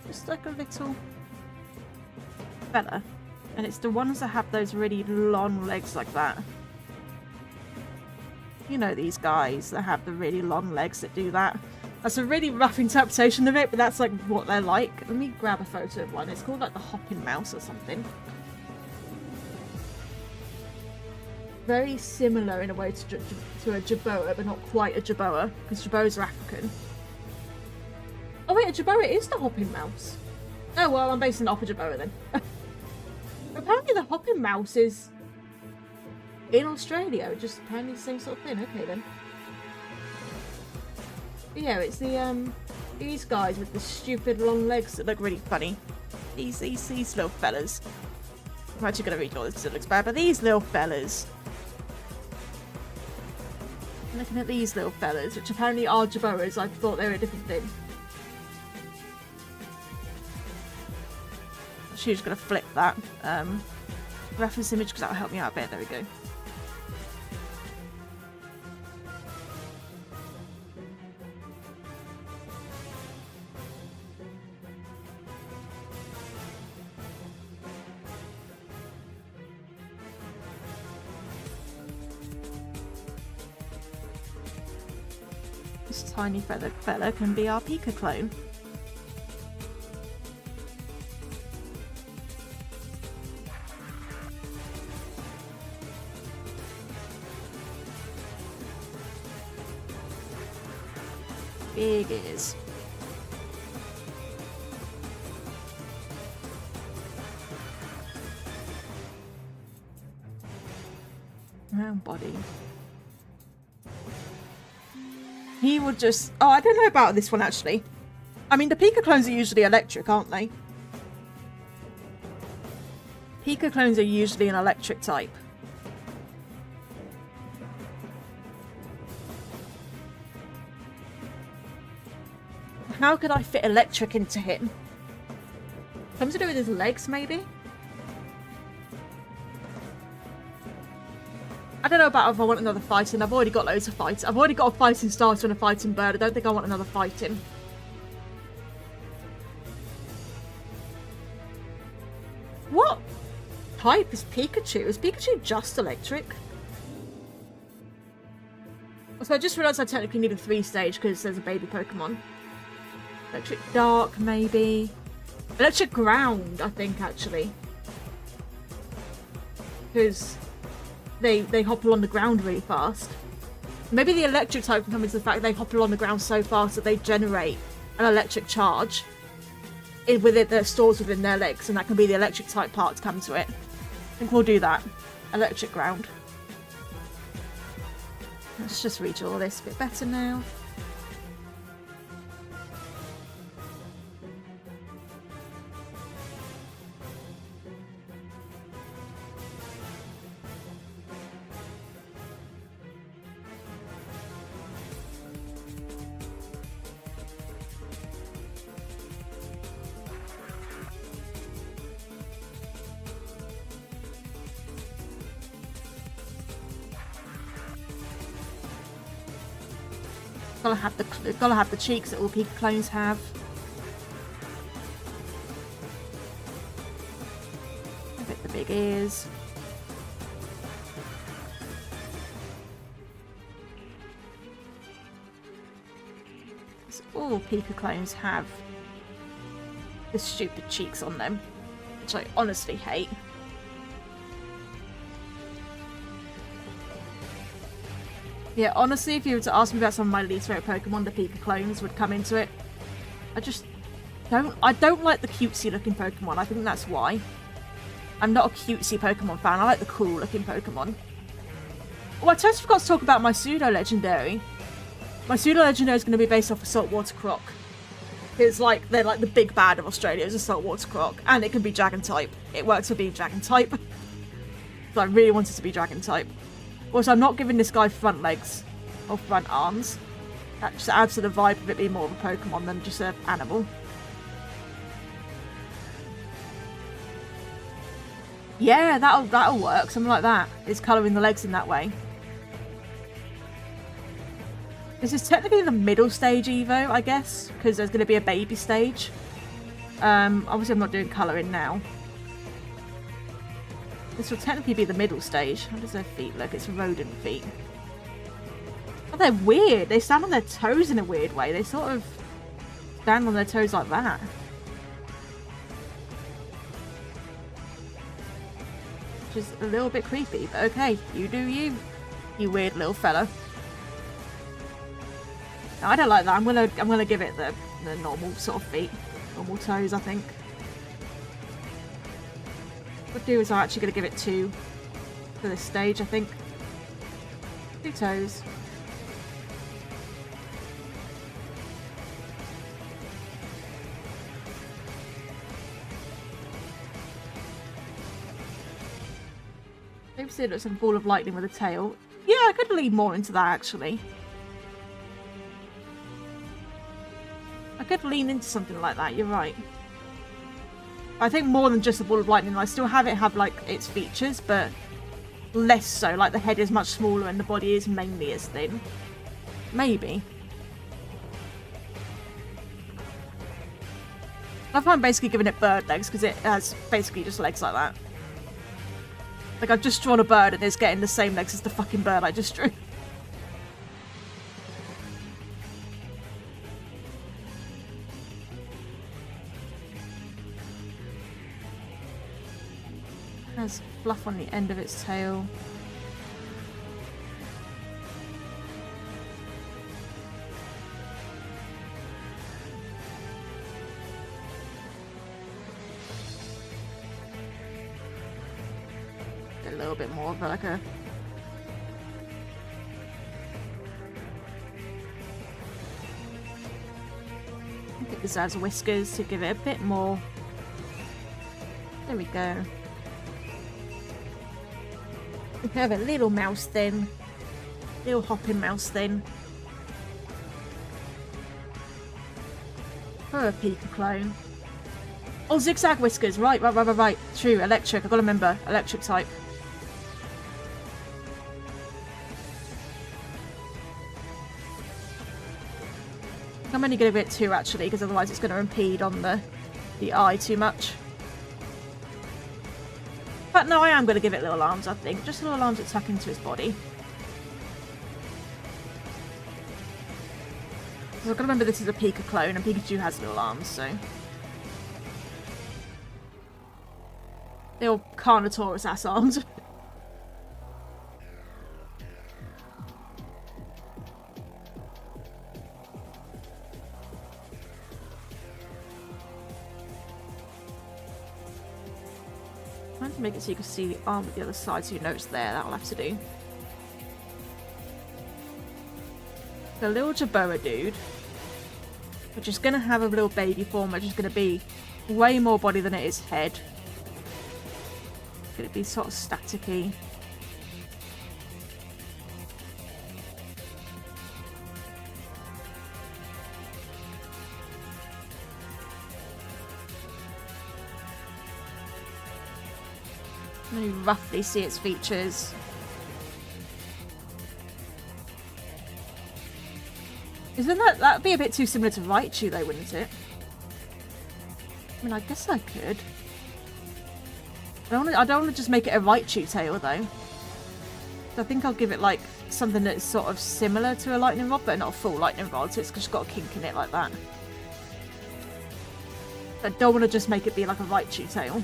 just like a little fella, and it's the ones that have those really long legs like that. You know, these guys that have the really long legs that do that. That's a really rough interpretation of it, but that's like what they're like. Let me grab a photo of one. It's called like the hopping mouse or something. Very similar in a way to a Jerboa, but not quite a Jerboa, because Jerboas are African. Oh wait, a Jerboa is the hopping mouse. Oh well, I'm basing it off a Jerboa then. Apparently the hopping mouse is in Australia, just apparently the same sort of thing. Okay then. But yeah, it's the these guys with the stupid long legs that look really funny. These little fellas. I'm actually gonna read all this because it looks bad, but these little fellas. I'm looking at these little fellas, which apparently are Jerboas. I thought they were a different thing. She's gonna flip that reference image because that'll help me out a bit. There we go. This tiny feathered fella can be our Pika clone. Big ears. Round body. He would just... Oh, I don't know about this one actually. I mean, the Pika clones are usually electric, aren't they? Pika clones are usually an electric type. How could I fit electric into him? Something to do with his legs, maybe? I don't know about if I want another fighting. I've already got loads of fights. I've already got a fighting starter and a fighting bird. I don't think I want another fighting. What type is Pikachu? Is Pikachu just electric? So I just realised I technically need a 3-stage because there's a baby Pokemon. Electric Dark, maybe. Electric Ground, I think, actually. Because they hop along the ground really fast. Maybe the electric type can come into the fact they hop along the ground so fast that they generate an electric charge with it that stores within their legs, and that can be the electric type parts come to it. I think we'll do that. Electric ground. Let's just redraw this a bit better now. Gotta have the cheeks that all Pika clones have. A bit the big ears. So all Pika clones have the stupid cheeks on them, which I honestly hate. Yeah, honestly, if you were to ask me about some of my least favourite Pokemon, the Pika clones would come into it. I don't like the cutesy looking Pokemon. I think that's why. I'm not a cutesy Pokemon fan. I like the cool looking Pokemon. Oh, I totally forgot to talk about my pseudo-legendary. My pseudo-legendary is going to be based off a saltwater croc. It's like, they're like the big bad of Australia is a saltwater croc. And it can be dragon type. It works for being dragon type. So I really want it to be dragon type. Also, I'm not giving this guy front legs or front arms. That just adds to the vibe of it being more of a Pokemon than just an animal. Yeah, that'll work. Something like that. It's colouring the legs in that way. This is technically the middle stage Evo, I guess, because there's going to be a baby stage. Obviously, I'm not doing colouring now. This will technically be the middle stage. How does their feet look? It's rodent feet. Oh, they're weird. They stand on their toes in a weird way. They sort of stand on their toes like that. Which is a little bit creepy, but okay. You do you. You weird little fella. No, I don't like that. I'm gonna give it the normal sort of feet. Normal toes, I think. What I'll do is I'm actually going to give it 2 for this stage, I think. 2 toes. Maybe it looks like a ball of lightning with a tail. Yeah, I could lean more into that, actually. I could lean into something like that, you're right. I think more than just a ball of lightning. I still have it have like its features, but less so. Like the head is much smaller and the body is mainly as thin. Maybe. I find basically giving it bird legs because it has basically just legs like that. Like I've just drawn a bird and it's getting the same legs as the fucking bird I just drew. Has fluff on the end of its tail. A little bit more of like a I think this has whiskers to give it a bit more. There we go. We have a little mouse then. Little hopping mouse then. For a Pika clone. Oh, zigzag whiskers. Right. True, electric. I've got to remember. Electric type. I'm only going to give it 2 actually, because otherwise it's going to impede on the eye too much. But no, I am going to give it little arms, I think. Just little arms that tuck into its body. So I've got to remember this is a Pika clone, and Pikachu has little arms, so... Little Carnotaurus ass arms. trying to make it so you can see the arm at the other side, so you know it's there. That'll have to do. The little Jabora dude, which is going to have a little baby form, which is going to be way more body than it is head. It's going to be sort of staticky. Let me roughly see its features. Isn't that'd be a bit too similar to Raichu though, wouldn't it? I mean, I guess I could. I don't want to just make it a Raichu tail though. So I think I'll give it like something that's sort of similar to a lightning rod, but not a full lightning rod, so it's just got a kink in it like that. I don't want to just make it be like a Raichu tail.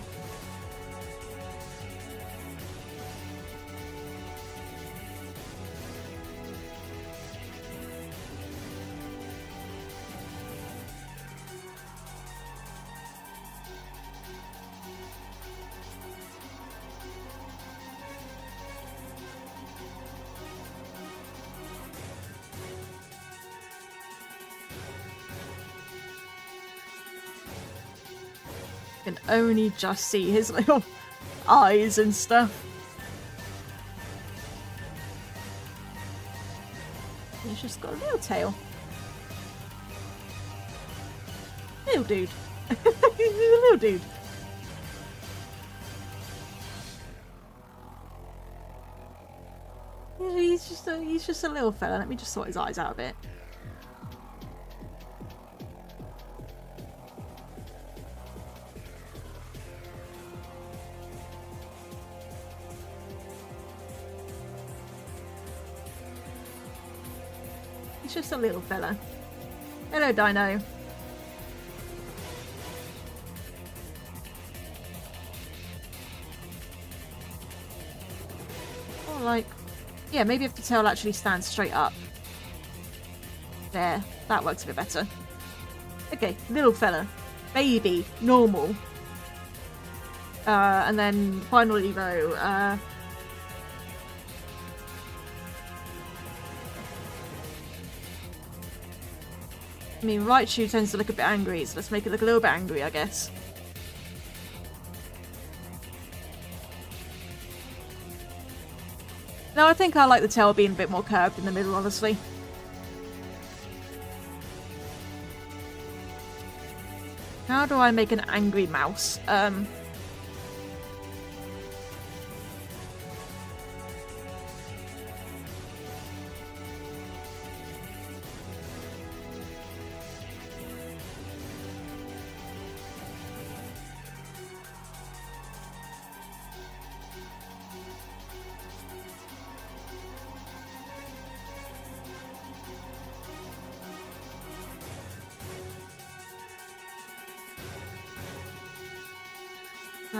Can only just see his little eyes and stuff. He's just got a little tail. Little dude. He's a little dude. He's just a little fella. Let me just sort his eyes out a bit. He's just a little fella. Hello, Dino. Or like, yeah, maybe if the tail actually stands straight up. There, that works a bit better. Okay, little fella. Baby, normal. And then finally though, I mean, Raichu tends to look a bit angry, so let's make it look a little bit angry, I guess. No, I think I like the tail being a bit more curved in the middle, honestly. How do I make an angry mouse?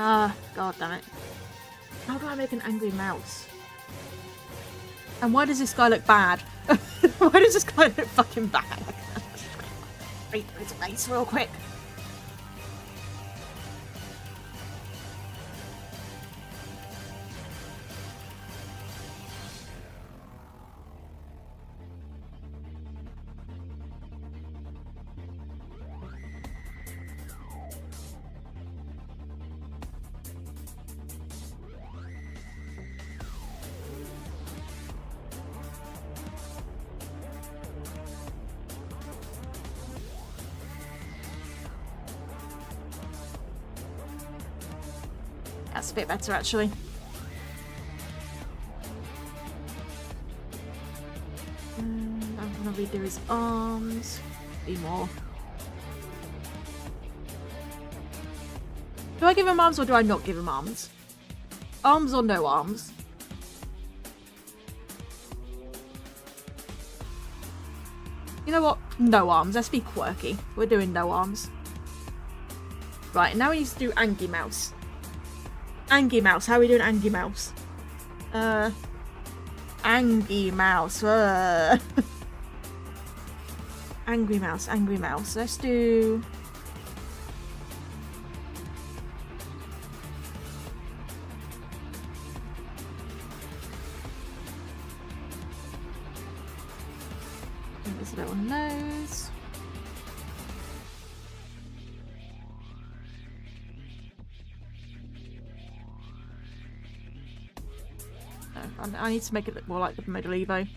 Ah, god damn it. How do I make an angry mouse? And why does this guy look bad? Why does this guy look fucking bad? Read his face real quick. That's a bit better, actually. I'm gonna redo his arms. Be more. Do I give him arms or do I not give him arms? Arms or no arms? You know what? No arms. Let's be quirky. We're doing no arms. Right, now we need to do Angie Mouse. Angie Mouse. How are we doing Angie Mouse? Angie Mouse. Angry Mouse. Angry Mouse. Let's do... There's a little nose. Oh, I need to make it look more like the Middle Evo.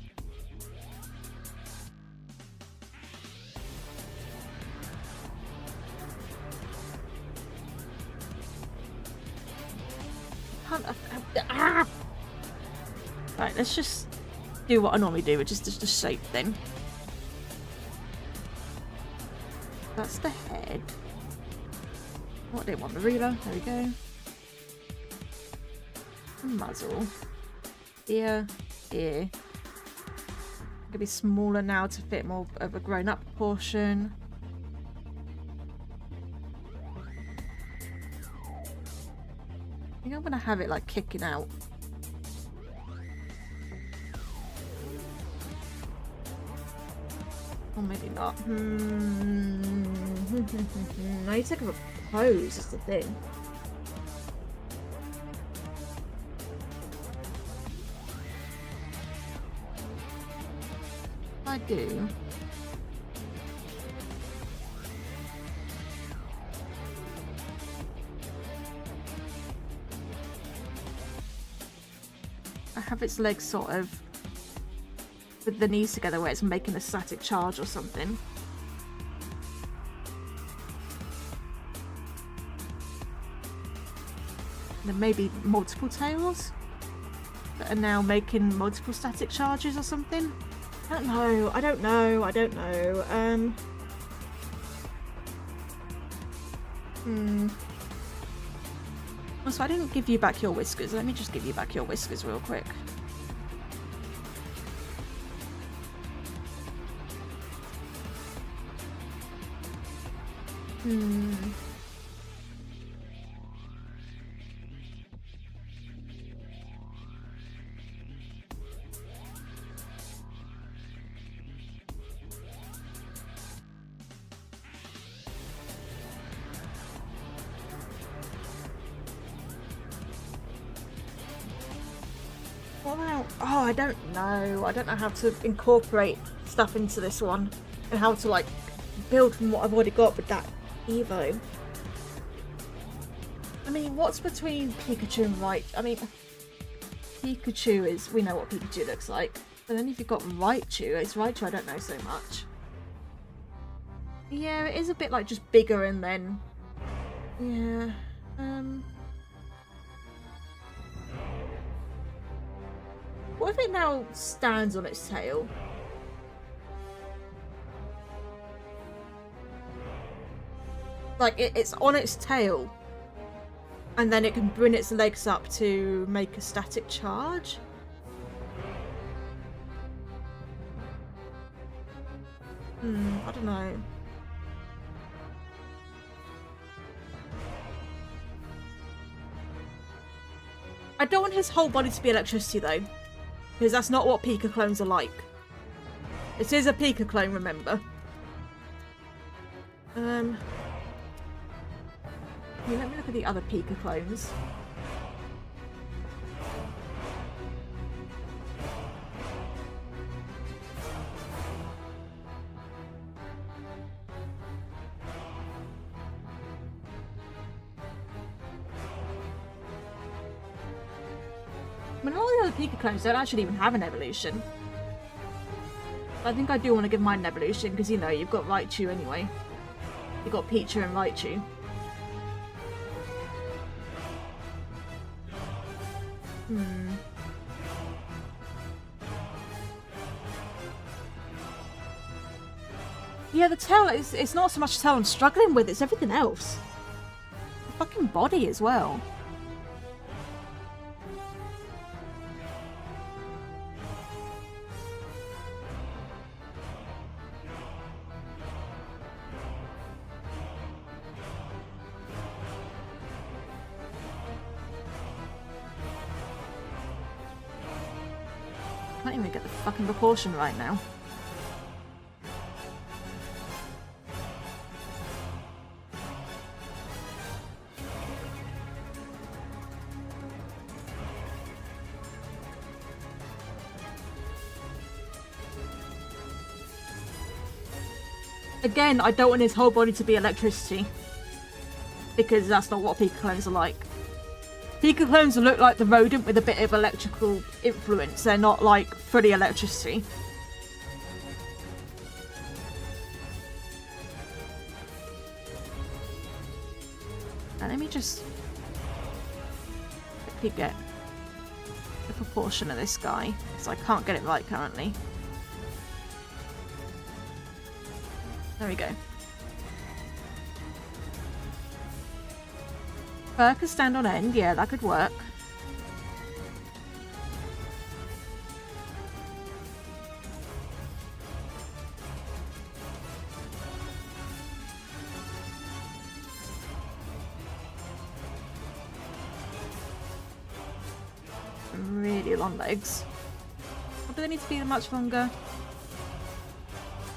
Right, let's just do what I normally do, which is just a shape thing. That's the head. What do I want? The ruler? There we go. Muzzle. Ear. Ear. Gonna be smaller now to fit more of a grown-up proportion. I think I'm gonna have it like kicking out. Or maybe not. I need to take a pose, is the thing. I do. I have its legs sort of with the knees together where it's making a static charge or something. And then maybe multiple tails that are now making multiple static charges or something. I don't know. I don't know. I don't know. Also, I didn't give you back your whiskers. Let me just give you back your whiskers real quick. Oh, I don't know. I don't know how to incorporate stuff into this one and how to like build from what I've already got with that Evo. I mean, what's between Pikachu and Raichu? I mean, Pikachu is, we know what Pikachu looks like. But then if you've got Raichu, it's Raichu I don't know so much. Yeah, it is a bit like just bigger and then... Yeah. What if it now stands on its tail? Like, it's on its tail. And then it can bring its legs up to make a static charge? I don't know. I don't want his whole body to be electricity though. Because that's not what Pika clones are like. It is a Pika clone, remember. Yeah, let me look at the other Pika clones. I mean, all the other Pika clones don't actually even have an evolution. I think I do want to give mine an evolution because, you know, you've got Raichu anyway. You've got Pichu and Raichu. Yeah, the tail, it's not so much the tail I'm struggling with, it's everything else. The fucking body as well. I can't even get the fucking proportion right now. Again, I don't want his whole body to be electricity. Because that's not what Pika clones are like. Pika clones look like the rodent with a bit of electrical influence. They're not like fully electricity. Now let me just quickly get the proportion of this guy, because I can't get it right currently. There we go. Fur can stand on end, yeah, that could work. Really long legs. Or do they need to be much longer?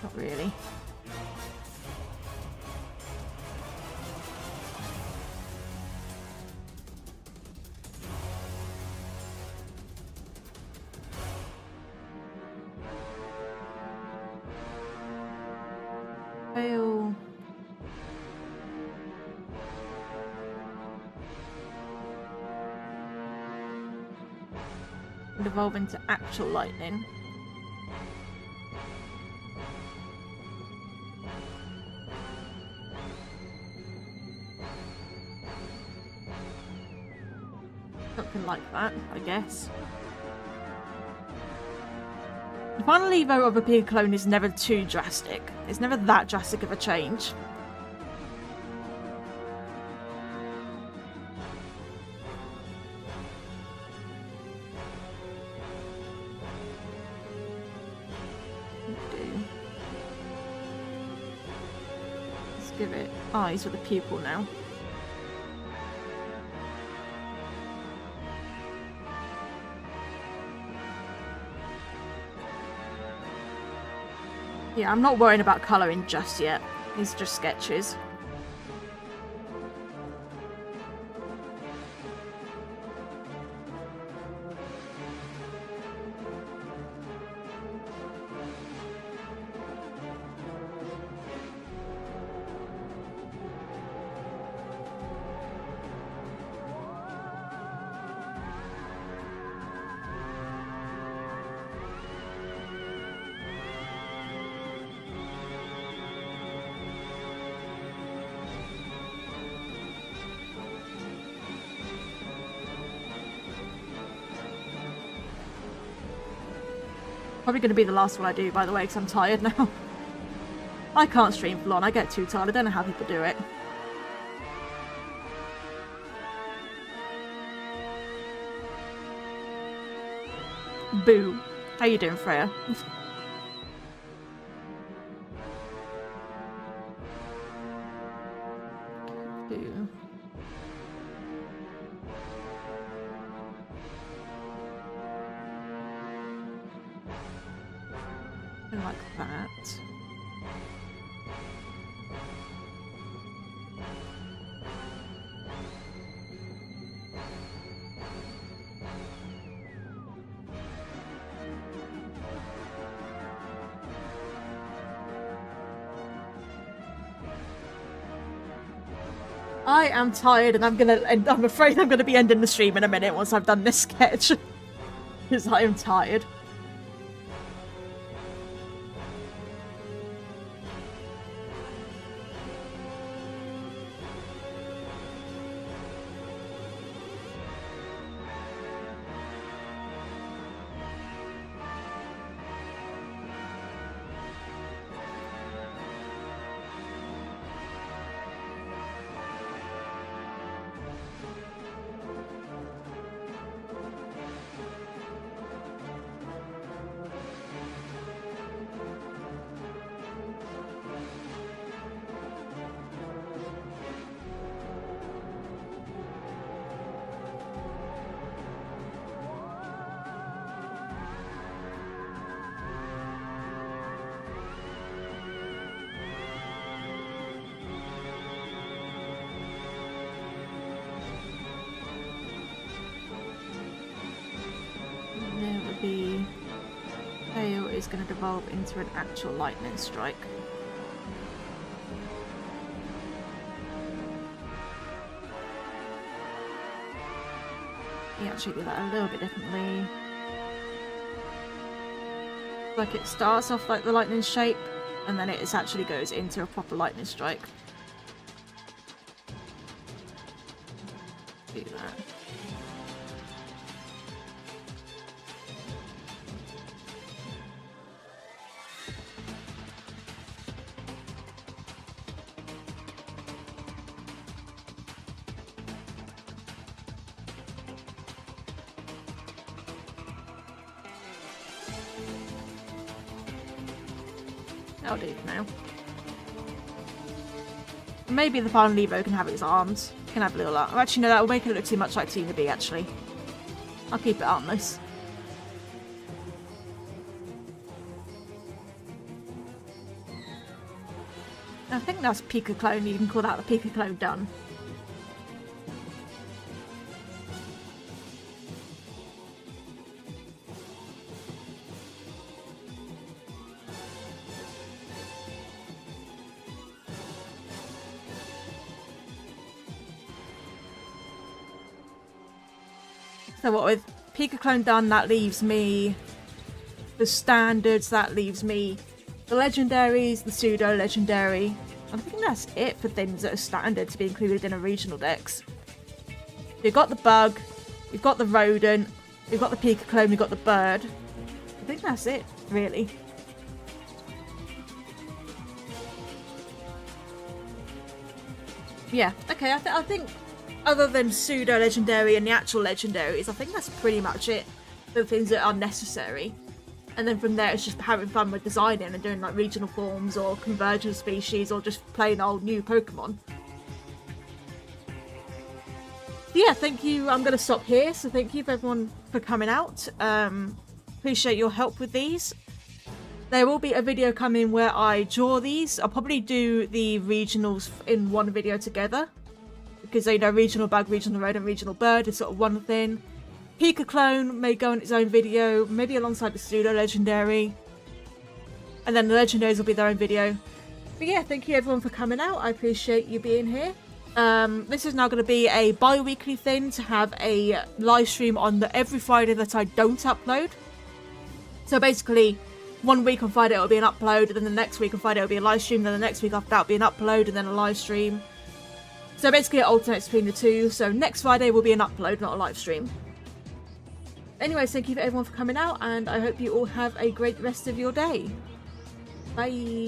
Not really. Fail. And evolve into actual lightning. Something like that, I guess. The final evo of a Pika clone is never too drastic. It's never that drastic of a change. Let's give it eyes with a pupil now. Yeah, I'm not worrying about colouring just yet. These are just sketches. Probably going to be the last one I do, by the way, because I'm tired now. I can't stream for long. I get too tired. I don't know how people do it. Boo. How you doing, Freya? Boo. Like that. I am tired, and I'm afraid I'm gonna be ending the stream in a minute once I've done this sketch. Because I am tired. The tail is going to devolve into an actual lightning strike. You actually do that a little bit differently. Like it starts off like the lightning shape, and then it actually goes into a proper lightning strike. Do that. That'll do for now. Maybe the final Levo can have its arms. Can have a little arm. Actually, no, that will make it look too much like Tina B, actually. I'll keep it armless. I think that's Pika Clone. You can call that the Pika Clone done. So what with Pika Clone done, that leaves me the standards, that leaves me the legendaries, the pseudo legendary. I think that's it for things that are standard to be included in a regional dex. You've got the bug, you've got the rodent, you've got the Pika Clone, you've got the bird. I think that's it, really. Yeah, okay, I think other than pseudo legendary and the actual legendaries, I think that's pretty much it. The things that are necessary. And then from there, it's just having fun with designing and doing like regional forms or convergent species or just plain old new Pokemon. Yeah, thank you. I'm going to stop here. So thank you for everyone for coming out. Appreciate your help with these. There will be a video coming where I draw these. I'll probably do the regionals in one video together. Because, you know, regional bug, regional rodent, regional bird is sort of one thing. Pika Clone may go in its own video, maybe alongside the pseudo legendary. And then the legendaries will be their own video. But yeah, thank you everyone for coming out. I appreciate you being here. This is now going to be a bi-weekly thing to have a live stream on every Friday that I don't upload. So basically, one week on Friday it'll be an upload, and then the next week on Friday it'll be a live stream, then the next week after that will be an upload, and then a live stream. So basically it alternates between the two. So next Friday will be an upload, not a live stream. Anyways, thank you for everyone for coming out, and I hope you all have a great rest of your day. Bye.